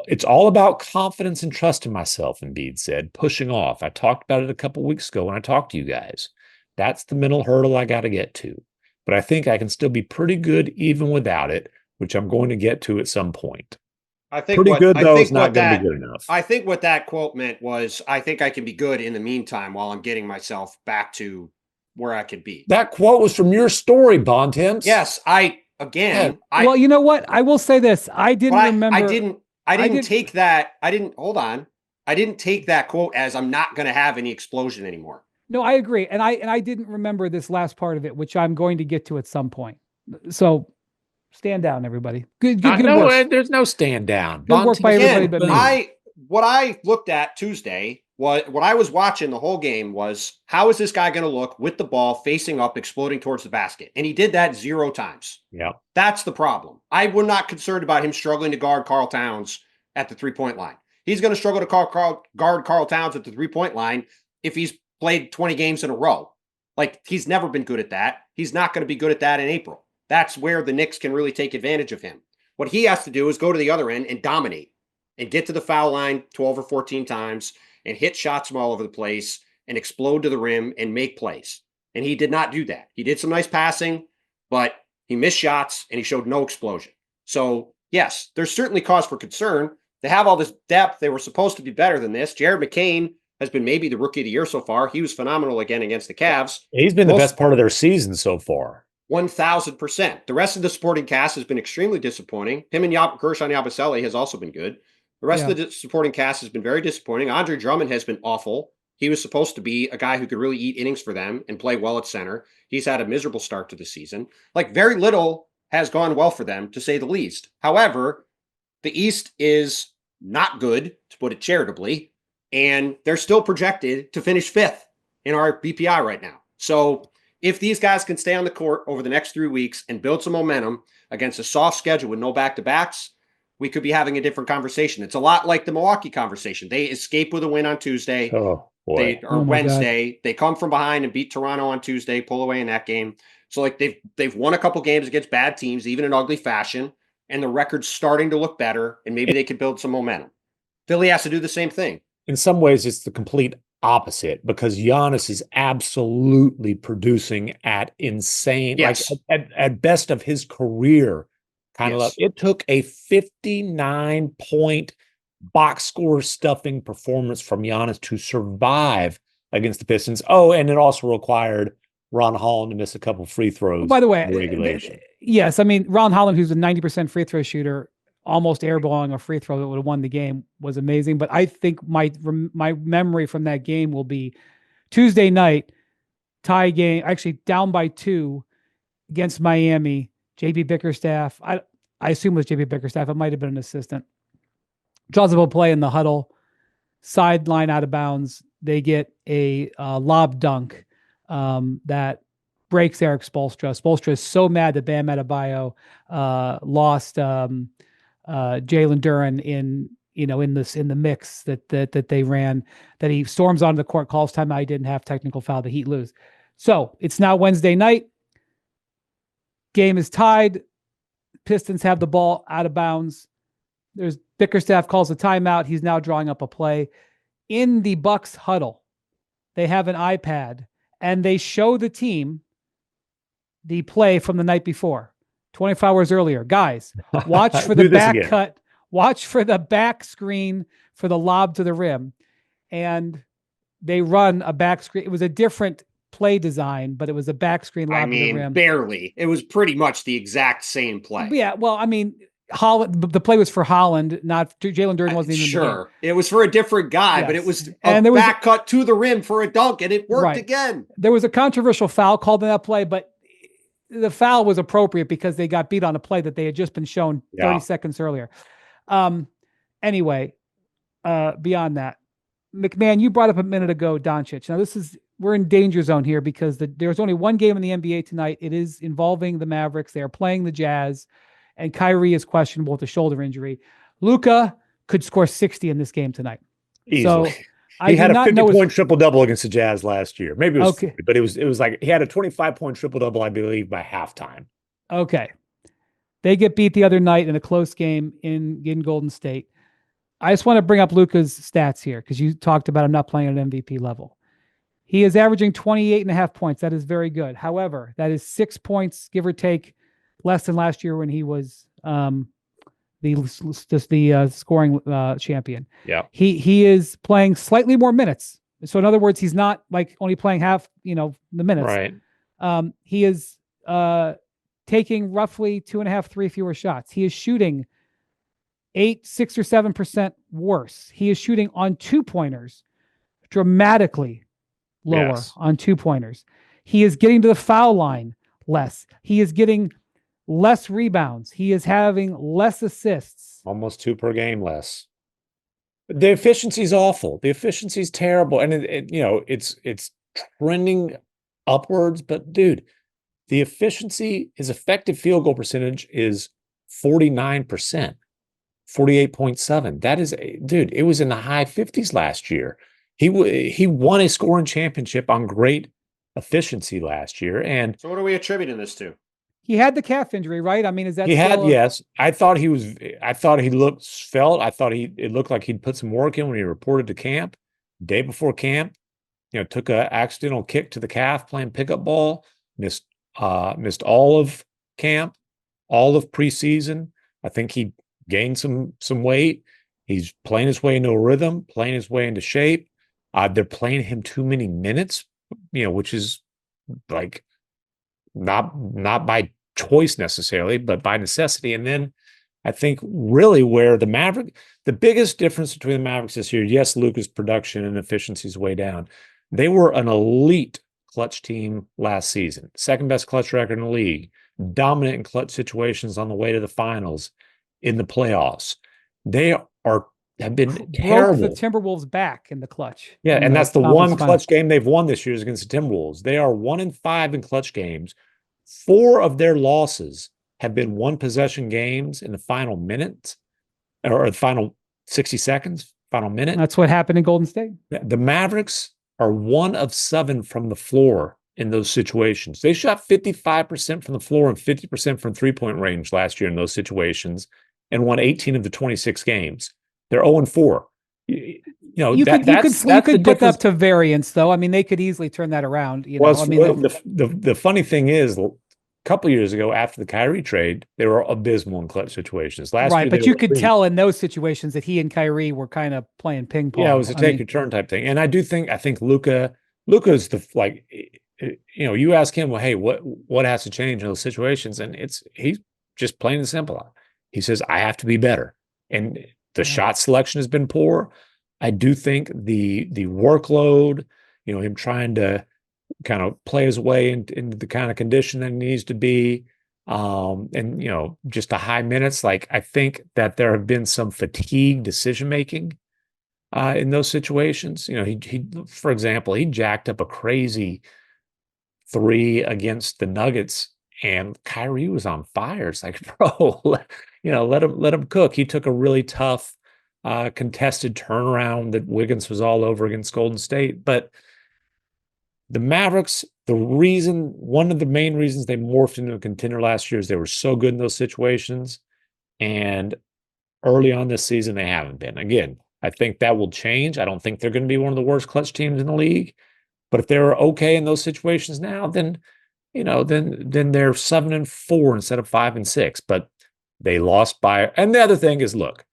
It's all about confidence and trust in myself, Embiid said, pushing off. I talked about it a couple weeks ago when I talked to you guys. That's the mental hurdle I got to get to. But I think I can still be pretty good even without it, which I'm going to get to at some point. I think pretty good, though, is not going to be good enough. I think what that quote meant was, I think I can be good in the meantime while I'm getting myself back to where I could be. That quote was from your story, Bontemps. Yes, well, you know what? I will say this. I didn't remember. I didn't take that. Hold on. I didn't take that quote as I'm not going to have any explosion anymore. No, I agree. And I didn't remember this last part of it, which I'm going to get to at some point. So stand down, everybody. Good work. There's no stand down. Good work by everybody but me. What I looked at Tuesday, what I was watching the whole game was, how is this guy going to look with the ball facing up, exploding towards the basket? And he did that 0 times. Yeah. That's the problem. I was not concerned about him struggling to guard Karl Towns at the 3-point line. He's going to struggle to guard Karl Towns at the 3-point line if he's played 20 games in a row. Like, he's never been good at that. He's not going to be good at that in April. That's where the Knicks can really take advantage of him. What he has to do is go to the other end and dominate and get to the foul line 12 or 14 times and hit shots from all over the place and explode to the rim and make plays. And he did not do that. He did some nice passing, but he missed shots and he showed no explosion. So, yes, there's certainly cause for concern. They have all this depth. They were supposed to be better than this. Jared McCain has been maybe the rookie of the year so far. He was phenomenal again against the Cavs. He's been the best part of their season so far. 1,000%. The rest of the supporting cast has been extremely disappointing. Him and Kershaw Yabusele has also been good. The rest of the supporting cast has been very disappointing. Andre Drummond has been awful. He was supposed to be a guy who could really eat innings for them and play well at center. He's had a miserable start to the season. Like, very little has gone well for them, to say the least. However, the East is not good, to put it charitably, and they're still projected to finish 5th in our BPI right now. So if these guys can stay on the court over the next 3 weeks and build some momentum against a soft schedule with no back-to-backs, we could be having a different conversation. It's a lot like the Milwaukee conversation. They escape with a win on Tuesday or Wednesday. They come from behind and beat Toronto on Tuesday, pull away in that game. So, like, they've won a couple games against bad teams, even in ugly fashion, and the record's starting to look better, and maybe they could build some momentum. Philly has to do the same thing. In some ways, it's the complete opposite, because Giannis is absolutely producing at insane, like at best of his career kind of level. It took a 59-point box score stuffing performance from Giannis to survive against the Pistons. Oh, and it also required Ron Holland to miss a couple free throws. By the way, regulation. Yes, I mean, Ron Holland, who's a 90% free throw shooter, almost airballing a free throw that would have won the game, was amazing. But I think my memory from that game will be Tuesday night, tie game, actually down by 2 against Miami. JB Bickerstaff, I assume it was JB Bickerstaff. It might have been an assistant. Draws up a play in the huddle, sideline out of bounds. They get a lob dunk that breaks Eric Spoelstra. Spoelstra is so mad that Bam Adebayo lost Jalen Duren in the mix that they ran, that he storms onto the court, calls timeout. He didn't have technical foul. The Heat lose. So it's now Wednesday night. Game is tied. Pistons have the ball out of bounds. There's Bickerstaff calls a timeout. He's now drawing up a play. In the Bucks huddle, they have an iPad and they show the team the play from the night before, 24 hours earlier. Guys, watch for the back cut. Watch for the back screen for the lob to the rim. And they run a back screen. It was a different play design, but it was a back screen lob to the rim. Barely. It was pretty much the exact same play. Yeah, well, I mean, Holland. The play was for Holland, not Jalen Duren. Wasn't even sure. It was for a different guy, but it was back cut to the rim for a dunk, and it worked again. There was a controversial foul called in that play, but the foul was appropriate because they got beat on a play that they had just been shown 30 seconds earlier. Anyway, beyond that, MacMahon, you brought up a minute ago Doncic. Now we're in danger zone here because there's only one game in the NBA tonight. It is involving the Mavericks. They are playing the Jazz, and Kyrie is questionable with a shoulder injury. Luka could score 60 in this game tonight. Easily. So he had a 50-point triple-double against the Jazz last year. Maybe it was 50, but it was like he had a 25-point triple-double, I believe, by halftime. Okay. They get beat the other night in a close game in Golden State. I just want to bring up Luka's stats here because you talked about him not playing at an MVP level. He is averaging 28.5 points. That is very good. However, that is 6 points, give or take, less than last year when he was the scoring champion. Yeah. He is playing slightly more minutes. So in other words, he's not like only playing half, the minutes. Right. He is taking roughly 2.5, 3 fewer shots. He is shooting 6 or 7% worse. He is shooting on 2-pointers dramatically lower on 2-pointers. He is getting to the foul line less. He is getting less rebounds. He is having less assists. Almost 2 per game less. The efficiency is awful. The efficiency is terrible. And it's trending upwards, but dude, the efficiency, his effective field goal percentage is 49%, 48.7. That is, dude, it was in the high 50s last year. He won a scoring championship on great efficiency last year. And so what are we attributing this to? He had the calf injury, right? I mean, is that yes. I thought it looked like he'd put some work in when he reported to camp. Day before camp, took an accidental kick to the calf playing pickup ball, missed all of camp, all of preseason. I think he gained some weight. He's playing his way into a rhythm, playing his way into shape. They're playing him too many minutes, which is like not by choice necessarily, but by necessity. And then I think really where the biggest difference between the Mavericks this year, yes, Luka's production and efficiency is way down. They were an elite clutch team last season, second best clutch record in the league, dominant in clutch situations on the way to the finals in the playoffs. They have been terrible. Broke the Timberwolves back in the clutch. Yeah, and that's the one clutch game they've won this year is against the Timberwolves. They are 1-5 in clutch games. 4 of their losses have been one possession games in the final minute or the final 60 seconds, final minute. That's what happened in Golden State. The Mavericks are 1 of 7 from the floor in those situations. They shot 55% from the floor and 50% from 3-point range last year in those situations and won 18 of the 26 games. They're 0-4. You could put that to variance, though. I mean, they could easily turn that around. The funny thing is, a couple of years ago, after the Kyrie trade, they were abysmal in clutch situations. Last year, but you could tell in those situations that he and Kyrie were kind of playing ping pong. Yeah, it was a take your turn type thing. And I think Luka's you ask him, well, hey, what has to change in those situations? And he's just plain and simple. He says, I have to be better. And the shot selection has been poor. I do think the workload, him trying to kind of play his way into the kind of condition that he needs to be, and just the high minutes. Like, I think that there have been some fatigue decision making in those situations. He for example, he jacked up a crazy 3 against the Nuggets, and Kyrie was on fire. It's like, bro, let him cook. He took a really tough contested turnaround that Wiggins was all over against Golden State. But the Mavericks, one of the main reasons they morphed into a contender last year is they were so good in those situations. And early on this season, they haven't been. Again, I think that will change. I don't think they're going to be one of the worst clutch teams in the league. But if they're okay in those situations now, then they're 7-4 instead of 5-6. But they lost by, and the other thing is, look,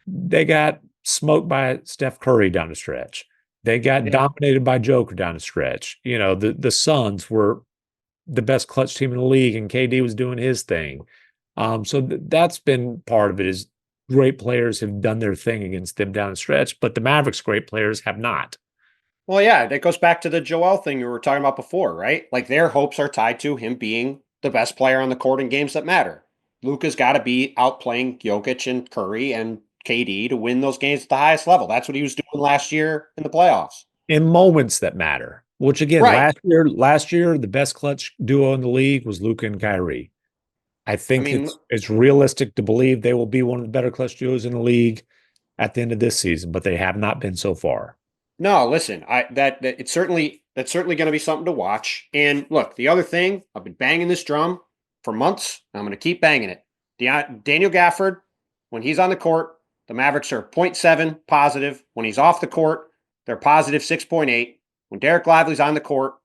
they got smoked by Steph Curry down the stretch. They got dominated by Joker down the stretch. The Suns were the best clutch team in the league, and KD was doing his thing. So that's been part of it, is great players have done their thing against them down the stretch, but the Mavericks' great players have not. Well, yeah, that goes back to the Joel thing you were talking about before, right? Like, their hopes are tied to him being the best player on the court in games that matter. Luka's got to be outplaying Jokic and Curry and KD to win those games at the highest level. That's what he was doing last year in the playoffs. In moments that matter, which again, right. last year, the best clutch duo in the league was Luka and Kyrie. I think it's realistic to believe they will be one of the better clutch duos in the league at the end of this season, but they have not been so far. No, listen, that's certainly going to be something to watch. And look, the other thing, I've been banging this drum for months. I'm going to keep banging it. Daniel Gafford, when he's on the court, the Mavericks are 0.7 positive. When he's off the court, they're positive 6.8. When Derek Lively's on the court,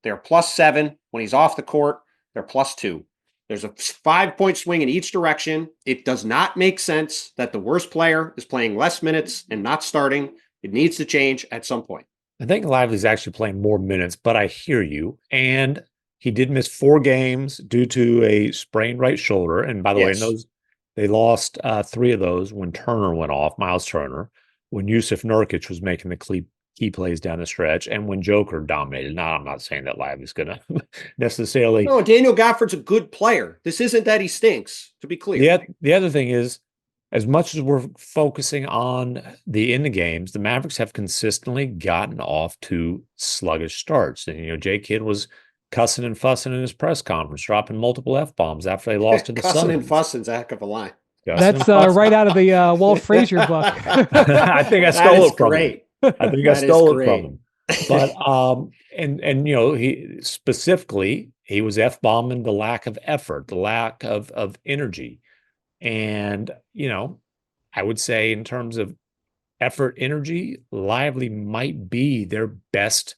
they're +7. When he's off the court, they're +2. There's a 5-point swing in each direction. It does not make sense that the worst player is playing less minutes and not starting. It needs to change at some point. I think Lively's actually playing more minutes, but I hear you. And he did miss 4 games due to a sprained right shoulder. And by the way, in They lost 3 of those when Turner went off, Miles Turner, when Yusuf Nurkic was making the key plays down the stretch, and when Joker dominated. Now, I'm not saying that Lively's going to necessarily. No, Daniel Gafford's a good player. This isn't that he stinks, to be clear. The other thing is, as much as we're focusing on the end of games, the Mavericks have consistently gotten off to sluggish starts. And, Jay Kidd was cussing and fussing in his press conference, dropping multiple F-bombs after they lost to the Suns. Cussing and fussing's a heck of a line. That's right out of the Walt Frazier book. I think I stole it from him. I think I stole it from him. But he specifically, he was F-bombing the lack of effort, the lack of energy. And, I would say in terms of effort, energy, Lively might be their best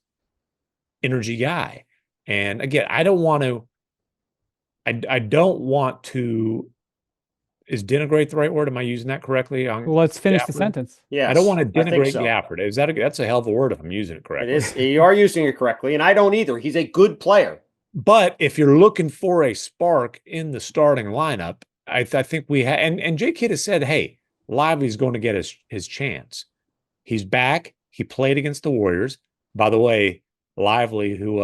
energy guy. And again, I don't want to, is denigrate the right word? Am I using that correctly? Well, let's finish the sentence. Yeah. I don't want to denigrate Gafford. That's a hell of a word if I'm using it correctly. It is. You are using it correctly, and I don't either. He's a good player. But if you're looking for a spark in the starting lineup, I think we have, and Jay Kidd has said, hey, Lively's going to get his chance. He's back. He played against the Warriors. By the way, Lively, who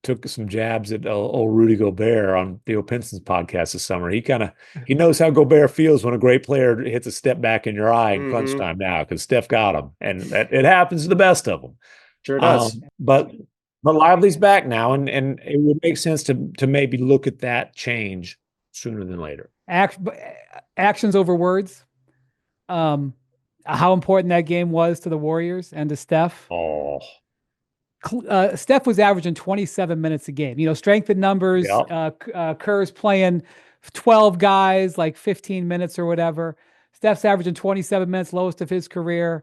took some jabs at old Rudy Gobert on Theo Pinson's podcast this summer. He knows how Gobert feels when a great player hits a step back in your eye in crunch time now, because Steph got him, and it happens to the best of them. Sure does. But Lively's back now, and it would make sense to maybe look at that change sooner than later. Actions over words. How important that game was to the Warriors and to Steph. Oh. Steph was averaging 27 minutes a game. Strength in numbers. Yep. Kerr's playing 12 guys, like 15 minutes or whatever. Steph's averaging 27 minutes, lowest of his career.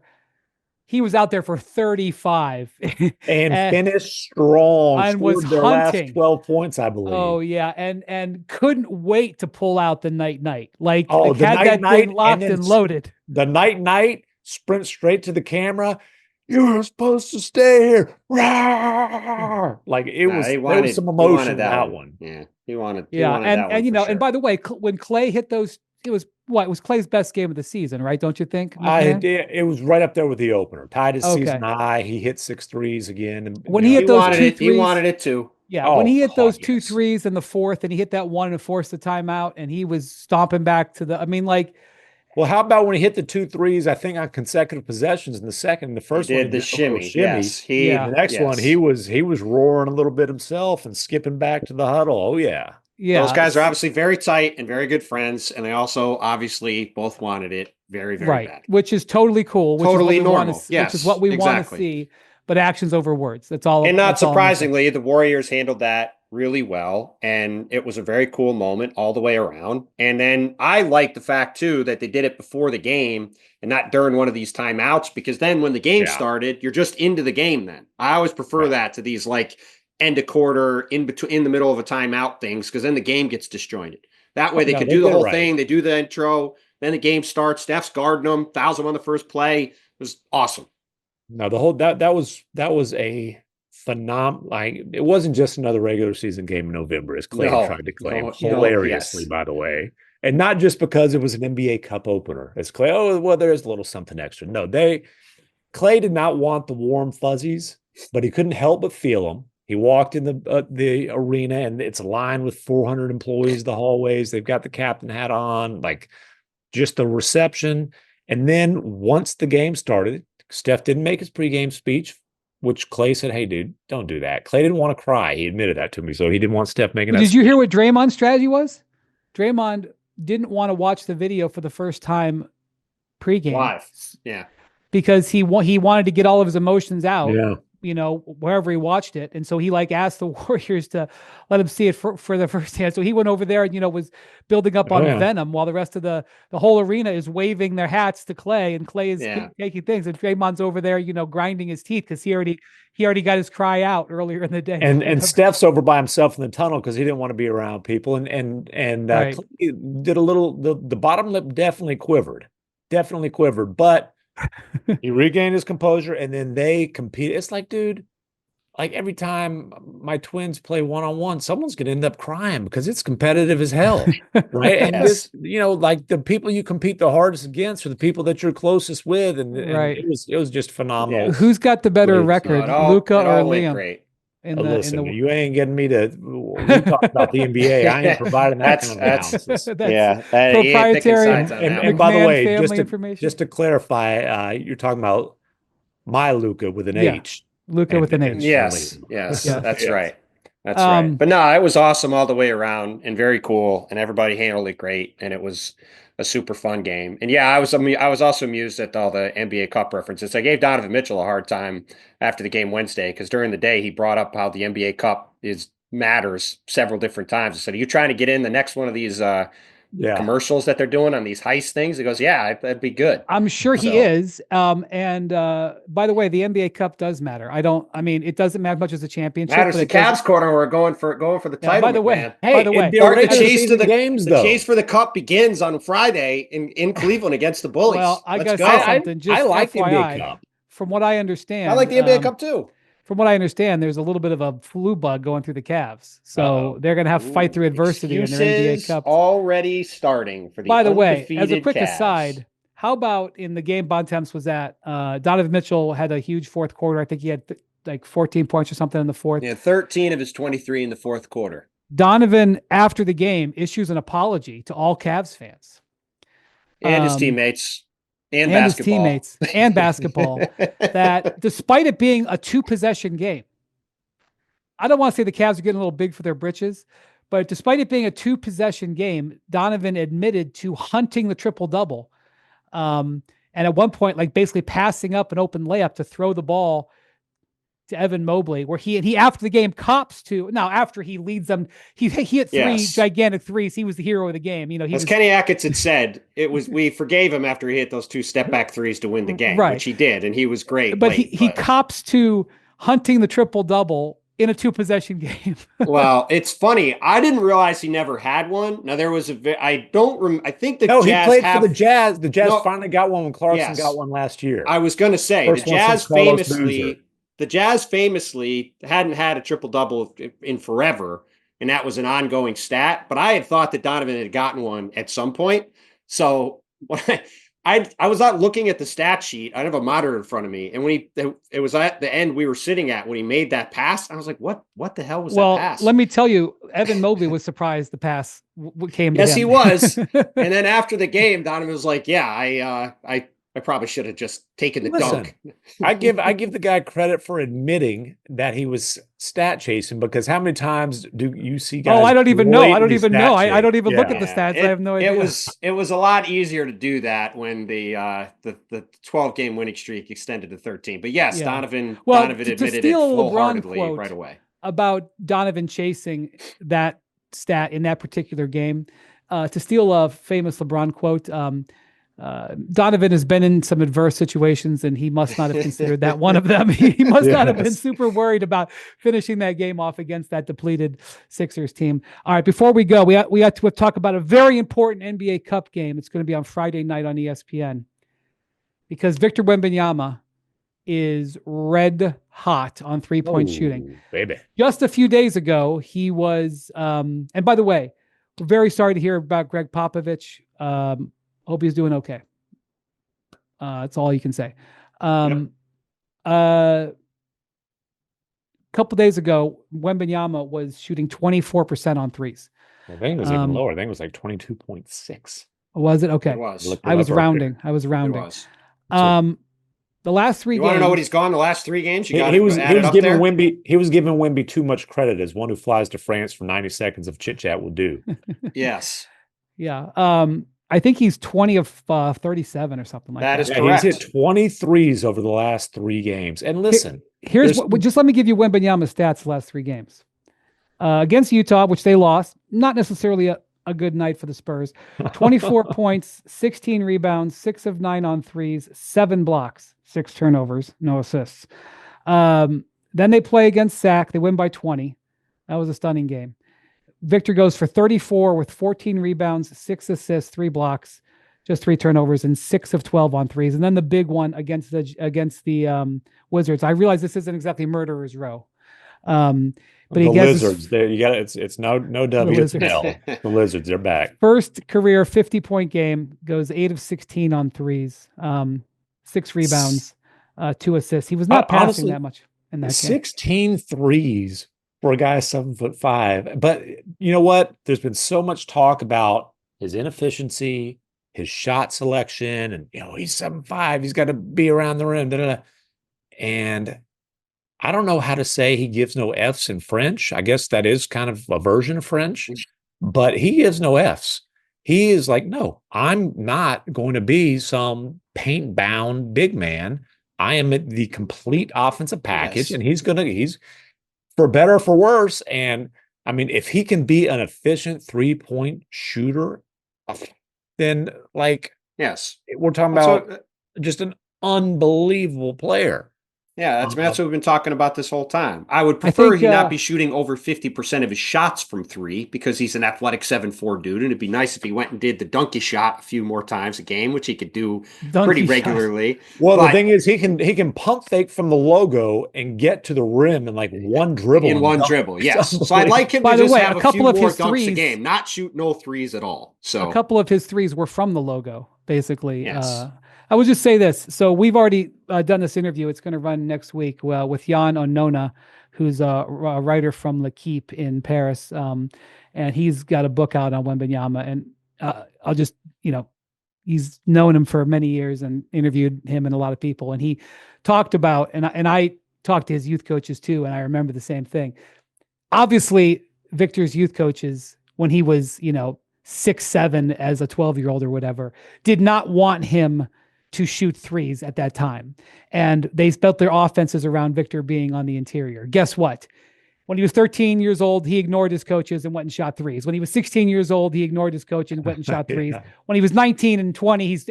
He was out there for 35 and finished strong. And was their hunting. Last 12 points, I believe. Oh yeah, and couldn't wait to pull out the night. Like the had that thing locked and loaded. The night sprint straight to the camera. You were supposed to stay here. Rawr! Like there was some emotion in that one. Yeah, he wanted. And by the way, when Klay hit those. It was Klay's best game of the season, right? Don't you think? It was right up there with the opener. Tied his season high. He hit 6 threes again. And, when he hit those 2 threes, he wanted it too. Yeah, when he hit those 2 threes in the fourth, and he hit that one and forced the timeout, and he was stomping back to the. Well, how about when he hit the 2 threes? I think on consecutive possessions in the second. The first one, the shimmy. Yes, the next one, he was roaring a little bit himself and skipping back to the huddle. Oh yeah. Yeah, those guys are obviously very tight and very good friends, and they also obviously both wanted it very, very bad. Which is totally cool. Totally normal. Which is what we want to see. But actions over words. That's all. And not surprisingly, the Warriors handled that really well, and it was a very cool moment all the way around. And then I like the fact too that they did it before the game and not during one of these timeouts, because then when the game started, you're just into the game. Then I always prefer that to these end of quarter in the middle of a timeout things, because then the game gets disjointed. That way they could do the whole thing. They do the intro, then the game starts. Steph's guarding them, fouls them on the first play. It was awesome. No, the whole that was a phenomenal. It wasn't just another regular season game in November, as Klay tried to claim hilariously, by the way, and not just because it was an NBA Cup opener. As Klay, there's a little something extra. No, Klay did not want the warm fuzzies, but he couldn't help but feel them. He walked in the arena, and it's lined with 400 employees, the hallways. They've got the captain hat on, just the reception. And then once the game started, Steph didn't make his pregame speech, which Klay said, hey, dude, don't do that. Klay didn't want to cry. He admitted that to me, so he didn't want Steph making that speech. Did you hear what Draymond's strategy was? Draymond didn't want to watch the video for the first time pregame. Live, yeah. Because he wanted to get all of his emotions out. Yeah. Wherever he watched it. And so he asked the Warriors to let him see it for the first hand. So he went over there and, was building up on venom while the rest of the whole arena is waving their hats to Klay, and Klay is taking things. And Draymond's over there, grinding his teeth because he already got his cry out earlier in the day. And Steph's over by himself in the tunnel because he didn't want to be around people. And Klay did a little, the bottom lip definitely quivered, but he regained his composure, and then they competed. It's like, dude, like every time my twins play one-on-one, someone's going to end up crying because it's competitive as hell. Right. And this, like the people you compete the hardest against are the people that you're closest with. And it was just phenomenal. Who's got the better record, Luka or Liam? Great. Listen, you ain't getting me to. We talk about the NBA. I ain't providing that kind of analysis. Proprietary. And by the way, just to clarify, you're talking about my Luka with an H. Luka with an H. Yes, that's right. That's right. But no, it was awesome all the way around and very cool, and everybody handled it great, and it was a super fun game. And I was also amused at all the NBA Cup references. I gave Donovan Mitchell a hard time after the game Wednesday because during the day he brought up how the NBA Cup matters several different times. I said, "Are you trying to get in the next one of these commercials that they're doing on these heist things?" He goes, "Yeah, that'd be good." I'm sure he is. And by the way, the NBA Cup does matter. It doesn't matter much as a championship. Matters the Cavs corner. We're going for the title. By the way, the chase to the games. The chase for the cup begins on Friday in Cleveland against the Bullies. Well, I got to say something. Just I like FYI, the NBA Cup. From what I understand, I like the NBA Cup too. From what I understand, there's a little bit of a flu bug going through the Cavs, so they're going to have to fight through adversity in their NBA Cup. Already starting for the. By the way, as a quick Cavs. aside, how about in the game Bontemps was at? Donovan Mitchell had a huge fourth quarter. I think he had like 14 points or something in the fourth. Yeah, 13 of his 23 in the fourth quarter. Donovan, after the game, issues an apology to all Cavs fans and his teammates. And his teammates and basketball, that despite it being a 2-possession game, I don't want to say the Cavs are getting a little big for their britches, but despite it being a 2-possession game, Donovan admitted to hunting the triple-double. And at one point, like basically passing up an open layup to throw the ball to Evan Mobley, where he after the game cops to now after he leads them, he hit three gigantic threes. He was the hero of the game. As Kenny Ackett had said, we forgave him after he hit those 2 step back threes to win the game, which he did, and he was great. But he cops to hunting the triple double in a 2-possession game. Well, it's funny. I didn't realize he never had one. Now there was I think the Jazz he played for the Jazz. The Jazz finally got one when Clarkson got one last year. I was going to say the Jazz famously hadn't had a triple-double in forever, and that was an ongoing stat. But I had thought that Donovan had gotten one at some point. So I was not looking at the stat sheet. I have a monitor in front of me. And when it was at the end we were sitting at when he made that pass, I was like, what the hell was that pass? Let me tell you, Evan Mobley was surprised the pass came to him. Yes, he was. And then after the game, Donovan was like, I probably should have just taken the dunk. I give the guy credit for admitting that he was stat chasing, because how many times do you see guys? Oh, I don't even know. I don't even know. I don't even look at the stats. I have no idea. It was a lot easier to do that when the 12-game winning streak extended to 13. But yes, Donovan admitted it full-heartedly right away. About Donovan chasing that stat in that particular game, to steal a famous LeBron quote, Donovan has been in some adverse situations, and he must not have considered that one of them. He must not have been super worried about finishing that game off against that depleted Sixers team. All right, before we go, we got to talk about a very important NBA Cup game. It's going to be on Friday night on ESPN, because Victor Wembanyama is red hot on 3-point shooting. Baby. Just a few days ago, he was, and by the way, we're very sorry to hear about Greg Popovich. Hope he's doing okay. That's all you can say. A couple days ago, Wembanyama was shooting 24% on threes. I think it was even lower. I think it was like 22.6. Was it? Okay. It was. I was rounding. It was. The last 3 games. You want to know what he's gone the last 3 games? He was giving Wemby too much credit, as one who flies to France for 90 seconds of chit chat will do. Yes. Yeah. I think he's 20 of 37 or something like that. That is correct. He's hit 23s over the last 3 games. And listen, just let me give you Wembanyama's stats the last 3 games. Against Utah, which they lost, not necessarily a good night for the Spurs. 24 points, 16 rebounds, 6 of 9 on threes, 7 blocks, 6 turnovers, no assists. Then they play against Sac. They win by 20. That was a stunning game. Victor goes for 34 with 14 rebounds, 6 assists, 3 blocks, just 3 turnovers, and 6 of 12 on threes. And then the big one against the Wizards. I realize this isn't exactly murderer's row, But The he gets Lizards, you got it's no W, it's an L. The Lizards, they're back. First career 50-point game, goes 8 of 16 on threes, 6 rebounds, 2 assists. He was not passing honestly, that much in that game. 16 threes for a guy 7'5". But you know what? There's been so much talk about his inefficiency, his shot selection, and he's 7'5". He's got to be around the rim. And I don't know how to say he gives no Fs in French. I guess that is kind of a version of French, but he gives no Fs. He is like, no, I'm not going to be some paint-bound big man. I am the complete offensive package, and he's for better or for worse. And I mean, if he can be an efficient 3-point shooter, then we're talking about just an unbelievable player. Yeah, that's what we've been talking about this whole time. I would prefer he not be shooting over 50% of his shots from 3 because he's an athletic 7'4" dude, and it'd be nice if he went and did the donkey shot a few more times a game, which he could do pretty regularly. Well, the thing is, he can pump fake from the logo and get to the rim in like one dribble. In one dribble, yes. So I'd like him to just have a couple of his threes a game, not shoot no threes at all. So a couple of his threes were from the logo, basically. Yes. I would just say this. So we've already done this interview. It's going to run next week with Jan Onona, who's a writer from L'Equipe in Paris. And he's got a book out on Wembanyama. And I'll just, he's known him for many years and interviewed him and a lot of people. And he talked about, and I talked to his youth coaches too, and I remember the same thing. Obviously, Victor's youth coaches, when he was, 6'7" as a 12-year-old or whatever, did not want him to shoot threes at that time. And they built their offenses around Victor being on the interior. Guess what? When he was 13 years old, he ignored his coaches and went and shot threes. When he was 16 years old, he ignored his coach and went and shot threes. When he was 19 and 20,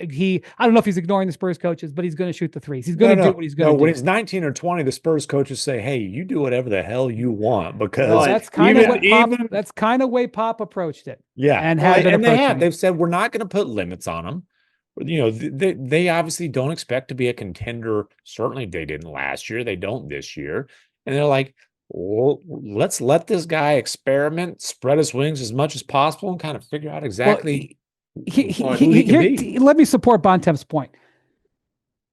I don't know if he's ignoring the Spurs coaches, but he's going to shoot the threes. He's going to do what he's going to do. When he's 19 or 20, the Spurs coaches say, "Hey, you do whatever the hell you want," because that's kind of way Pop approached it. Yeah, and they've said we're not going to put limits on him. They obviously don't expect to be a contender. Certainly, they didn't last year. They don't this year, and they're like, well, let's let this guy experiment, spread his wings as much as possible, and kind of figure out exactly who he can be. Let me support Bontemps' point.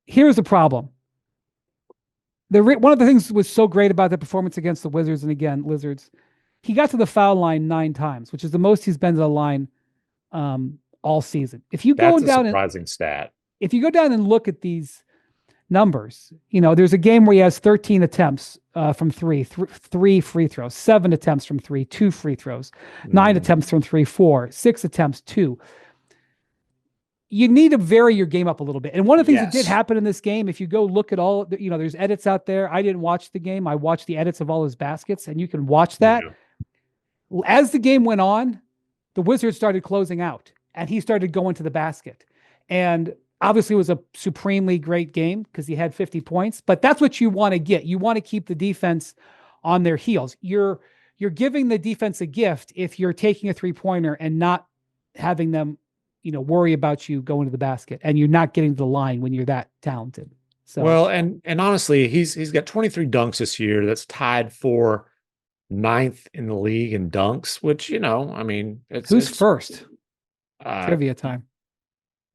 Here's the problem. One of the things that was so great about the performance against the Wizards, and again, Lizards, he got to the foul line 9 times, which is the most he's been to the line all season. If you go down, surprising stat. If you go down and look at these numbers, there's a game where he has 13 attempts from 3 free throws, 7 attempts from 3, 2 free throws, 9 attempts from 3, 4, 6 attempts, 2. You need to vary your game up a little bit. And one of the things that did happen in this game, if you go look at all, there's edits out there. I didn't watch the game. I watched the edits of all his baskets, and you can watch that. Yeah. As the game went on, the Wizards started closing out, and he started going to the basket. And obviously, it was a supremely great game because he had 50 points, but that's what you want to get. You want to keep the defense on their heels. You're giving the defense a gift if you're taking a 3-pointer and not having them, worry about you going to the basket, and you're not getting to the line when you're that talented. So, well, and honestly, he's got 23 dunks this year. That's tied for 9th in the league in dunks, which, who's first? Trivia time.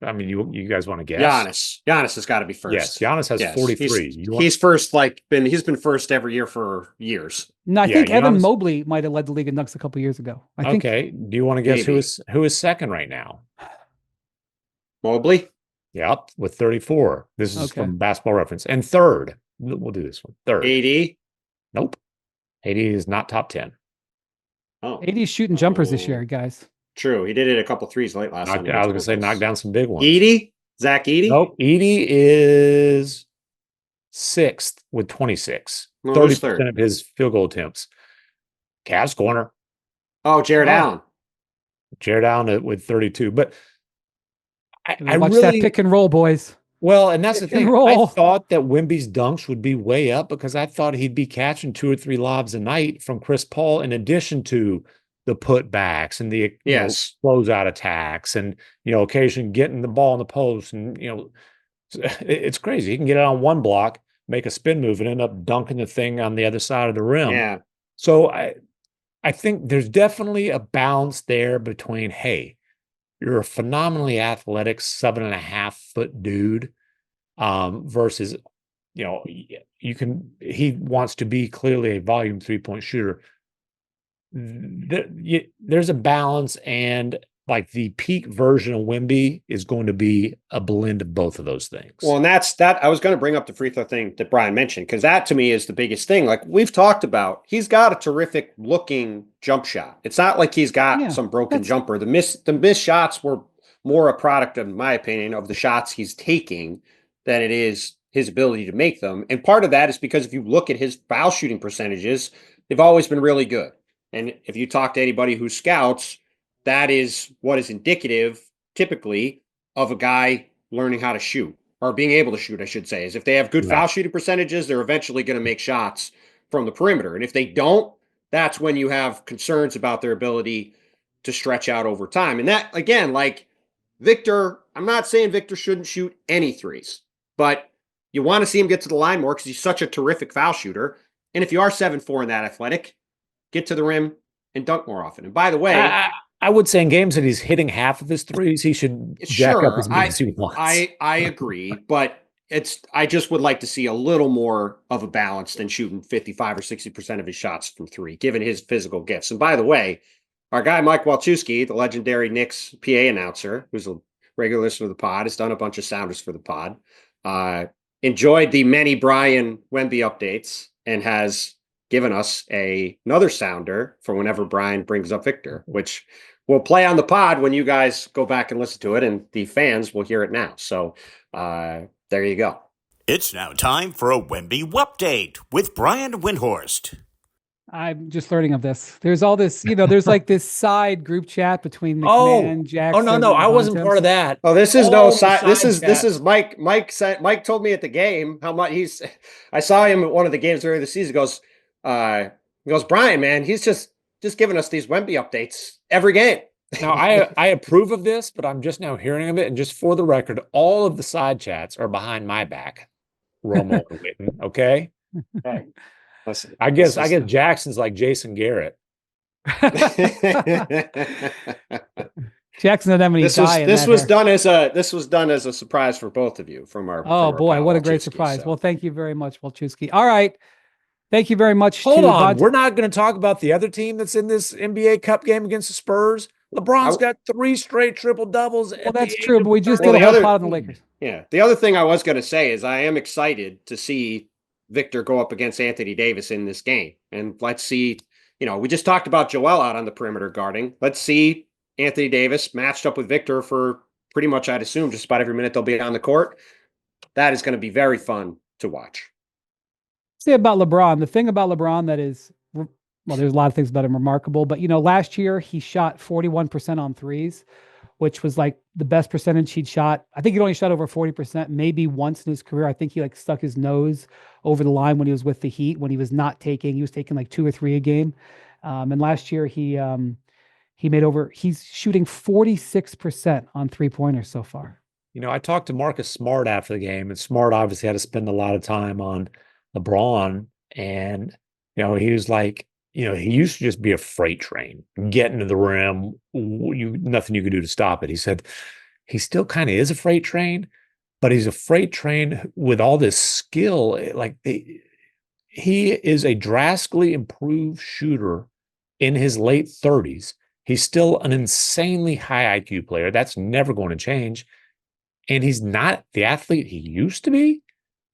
I mean, you guys want to guess? Giannis has got to be first. Yes, Giannis has 43. He's first, he's been first every year for years. No, I think Evan Mobley might have led the league in dunks a couple years ago. Okay. Do you want to guess who is second right now? Mobley? Yep, with 34. This is from Basketball Reference. And third, we'll do this one. Third. AD? Nope. AD is not top 10. Oh. AD's shooting jumpers this year, guys. True. He did it a couple threes late last night. I was going to say knock down some big ones. Edey? Zach Edey? Nope. Edey is 6th with 26. 30% of his field goal attempts. Cavs corner. Oh, Jared Allen. Jared Allen with 32. But I watch really, that pick and roll, boys. Well, and that's the thing. I thought that Wemby's dunks would be way up because I thought he'd be catching 2 or 3 lobs a night from Chris Paul in addition to the putbacks and the closeout attacks and, occasionally getting the ball in the post. And, it's crazy. He can get it on one block, make a spin move and end up dunking the thing on the other side of the rim. Yeah. So I think there's definitely a balance there between, hey, you're a phenomenally athletic 7.5-foot dude, versus, he wants to be clearly a volume 3-point shooter. There's a balance, and like the peak version of Wemby is going to be a blend of both of those things. Well, and that's I was going to bring up the free throw thing that Brian mentioned, because that to me is the biggest thing. Like we've talked about, he's got a terrific looking jump shot. It's not like he's got some broken jumper. The missed shots were more a product, in my opinion, of the shots he's taking than it is his ability to make them. And part of that is because if you look at his foul shooting percentages, they've always been really good. And if you talk to anybody who scouts, that is what is indicative, typically, of a guy learning how to shoot, or being able to shoot, I should say, is if they have good foul shooting percentages, they're eventually going to make shots from the perimeter. And if they don't, that's when you have concerns about their ability to stretch out over time. And that, again, like Victor, I'm not saying Victor shouldn't shoot any threes, but you want to see him get to the line more because he's such a terrific foul shooter. And if you are 7'4" and that athletic, get to the rim and dunk more often. And by the way, I would say in games that he's hitting half of his threes, he should jack up as many as he wants. I agree, but I just would like to see a little more of a balance than shooting 55 or 60% of his shots from three, given his physical gifts. And by the way, our guy Mike Walczewski, the legendary Knicks PA announcer, who's a regular listener to the pod, has done a bunch of sounders for the pod, enjoyed the many Brian Wemby updates, and has given us another sounder for whenever Brian brings up Victor, which we'll play on the pod when you guys go back and listen to it, and the fans will hear it now. So there you go. It's now time for a Wemby update with Brian Windhorst. I'm just learning of this. There's all this, there's like this side group chat between MacMahon, Jackson. Oh no, I wasn't part of that. Oh, this is no side. This is Mike. Mike told me at the game how much I saw him at one of the games earlier this season. He goes, Brian, man, he's just giving us these Wemby updates every game. Now, I approve of this, but I'm just now hearing of it. And just for the record, all of the side chats are behind my back. Romo and Witten, okay? Hey, listen. I guess Jackson's like Jason Garrett. Jackson had this was done as a surprise for both of you from our. Oh boy, what a great surprise! So. Well, thank you very much, Walczewski. All right. Thank you very much. Hold on. We're not going to talk about the other team that's in this NBA Cup game against the Spurs. LeBron's got 3 straight triple-doubles. Well, that's true, but we just did a whole pot on the Lakers. Yeah. The other thing I was going to say is I am excited to see Victor go up against Anthony Davis in this game. And let's see, we just talked about Joel out on the perimeter guarding. Let's see Anthony Davis matched up with Victor for pretty much, I'd assume, just about every minute they'll be on the court. That is going to be very fun to watch. Say about LeBron, the thing about LeBron that is, well, there's a lot of things about him remarkable, but last year he shot 41% on threes, which was like the best percentage he'd shot. I think he'd only shot over 40%, maybe once in his career. I think he stuck his nose over the line when he was with the Heat, when he was taking like 2 or 3 a game. And last year he's shooting 46% on 3-pointers so far. I talked to Marcus Smart after the game, and Smart obviously had to spend a lot of time on LeBron, and he was like, he used to just be a freight train, get into the rim, nothing you could do to stop it. He said he still kind of is a freight train, but he's a freight train with all this skill. He is a drastically improved shooter in his late 30s. He's still an insanely high IQ player. That's never going to change. And he's not the athlete he used to be,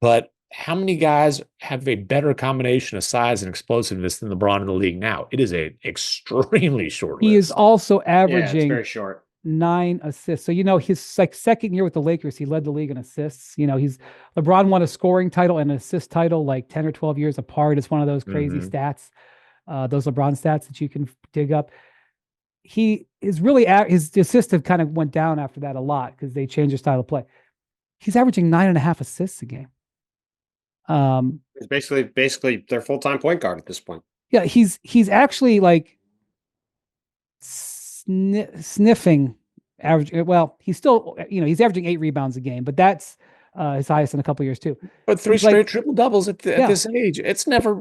but how many guys have a better combination of size and explosiveness than LeBron in the league now? It is a extremely short list. He is also averaging very short. 9 assists. So, his second year with the Lakers, he led the league in assists. LeBron won a scoring title and an assist title like 10 or 12 years apart. It's one of those crazy stats, those LeBron stats that you can dig up. He is really, his assists have kind of went down after that a lot because they changed their style of play. He's averaging 9.5 assists a game. It's basically their full-time point guard at this point. Yeah, he's actually like sniffing average. Well, he's still, he's averaging 8 rebounds a game, but that's his highest in a couple years too. But 3 He's like- straight triple doubles at this age. It's never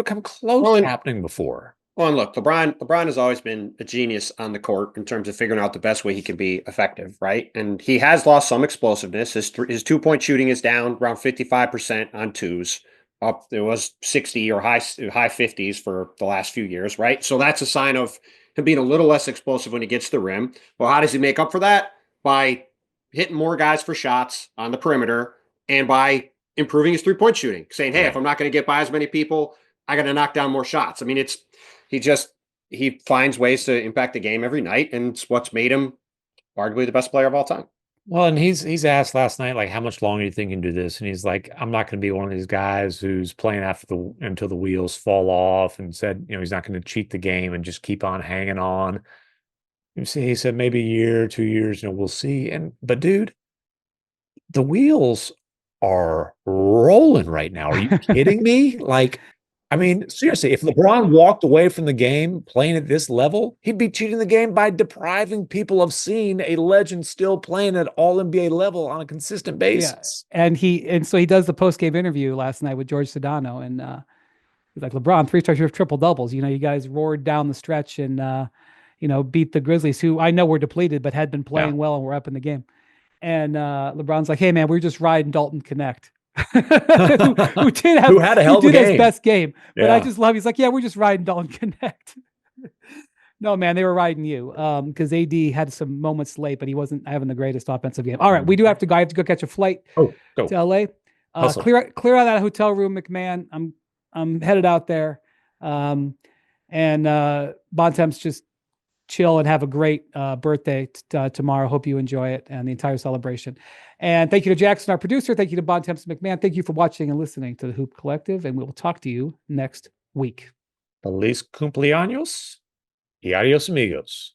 come close to happening before. Well, and look, LeBron has always been a genius on the court in terms of figuring out the best way he can be effective, right? And he has lost some explosiveness. His 2-point shooting is down around 55% on twos. Up, it was 60 or high 50s for the last few years, right? So that's a sign of him being a little less explosive when he gets to the rim. Well, how does he make up for that? By hitting more guys for shots on the perimeter and by improving his 3-point shooting, saying, hey, if I'm not going to get by as many people, I got to knock down more shots. I mean, he finds ways to impact the game every night, and it's what's made him arguably the best player of all time. Well, and he's asked last night, like, how much longer do you think he can do this? And he's like, I'm not going to be one of these guys who's playing until the wheels fall off, and said, he's not going to cheat the game and just keep on hanging on. You see, he said maybe a year, 2 years, we'll see. But dude, the wheels are rolling right now. Are you kidding me? Like, I mean, seriously, if LeBron walked away from the game playing at this level, he'd be cheating the game by depriving people of seeing a legend still playing at all NBA level on a consistent basis. Yeah. And so he does the post-game interview last night with George Sedano, and he's like, LeBron, 3 straight triple doubles. You guys roared down the stretch and beat the Grizzlies, who I know were depleted but had been playing well and were up in the game. And LeBron's like, hey man, we're just riding Dalton Connect. who had a hell of a game. His best game. But I just love, he's like, yeah, we're just riding Dalton Connect. No, man, they were riding you. Because AD had some moments late, but he wasn't having the greatest offensive game. All right, we do have to go. I have to go catch a flight to LA. Clear out that hotel room, MacMahon. I'm headed out there. And Bontemps, just chill and have a great birthday tomorrow. Hope you enjoy it and the entire celebration. And thank you to Jackson, our producer. Thank you to Bontemps and MacMahon. Thank you for watching and listening to the Hoop Collective, and we will talk to you next week. Feliz cumpleaños y adios amigos.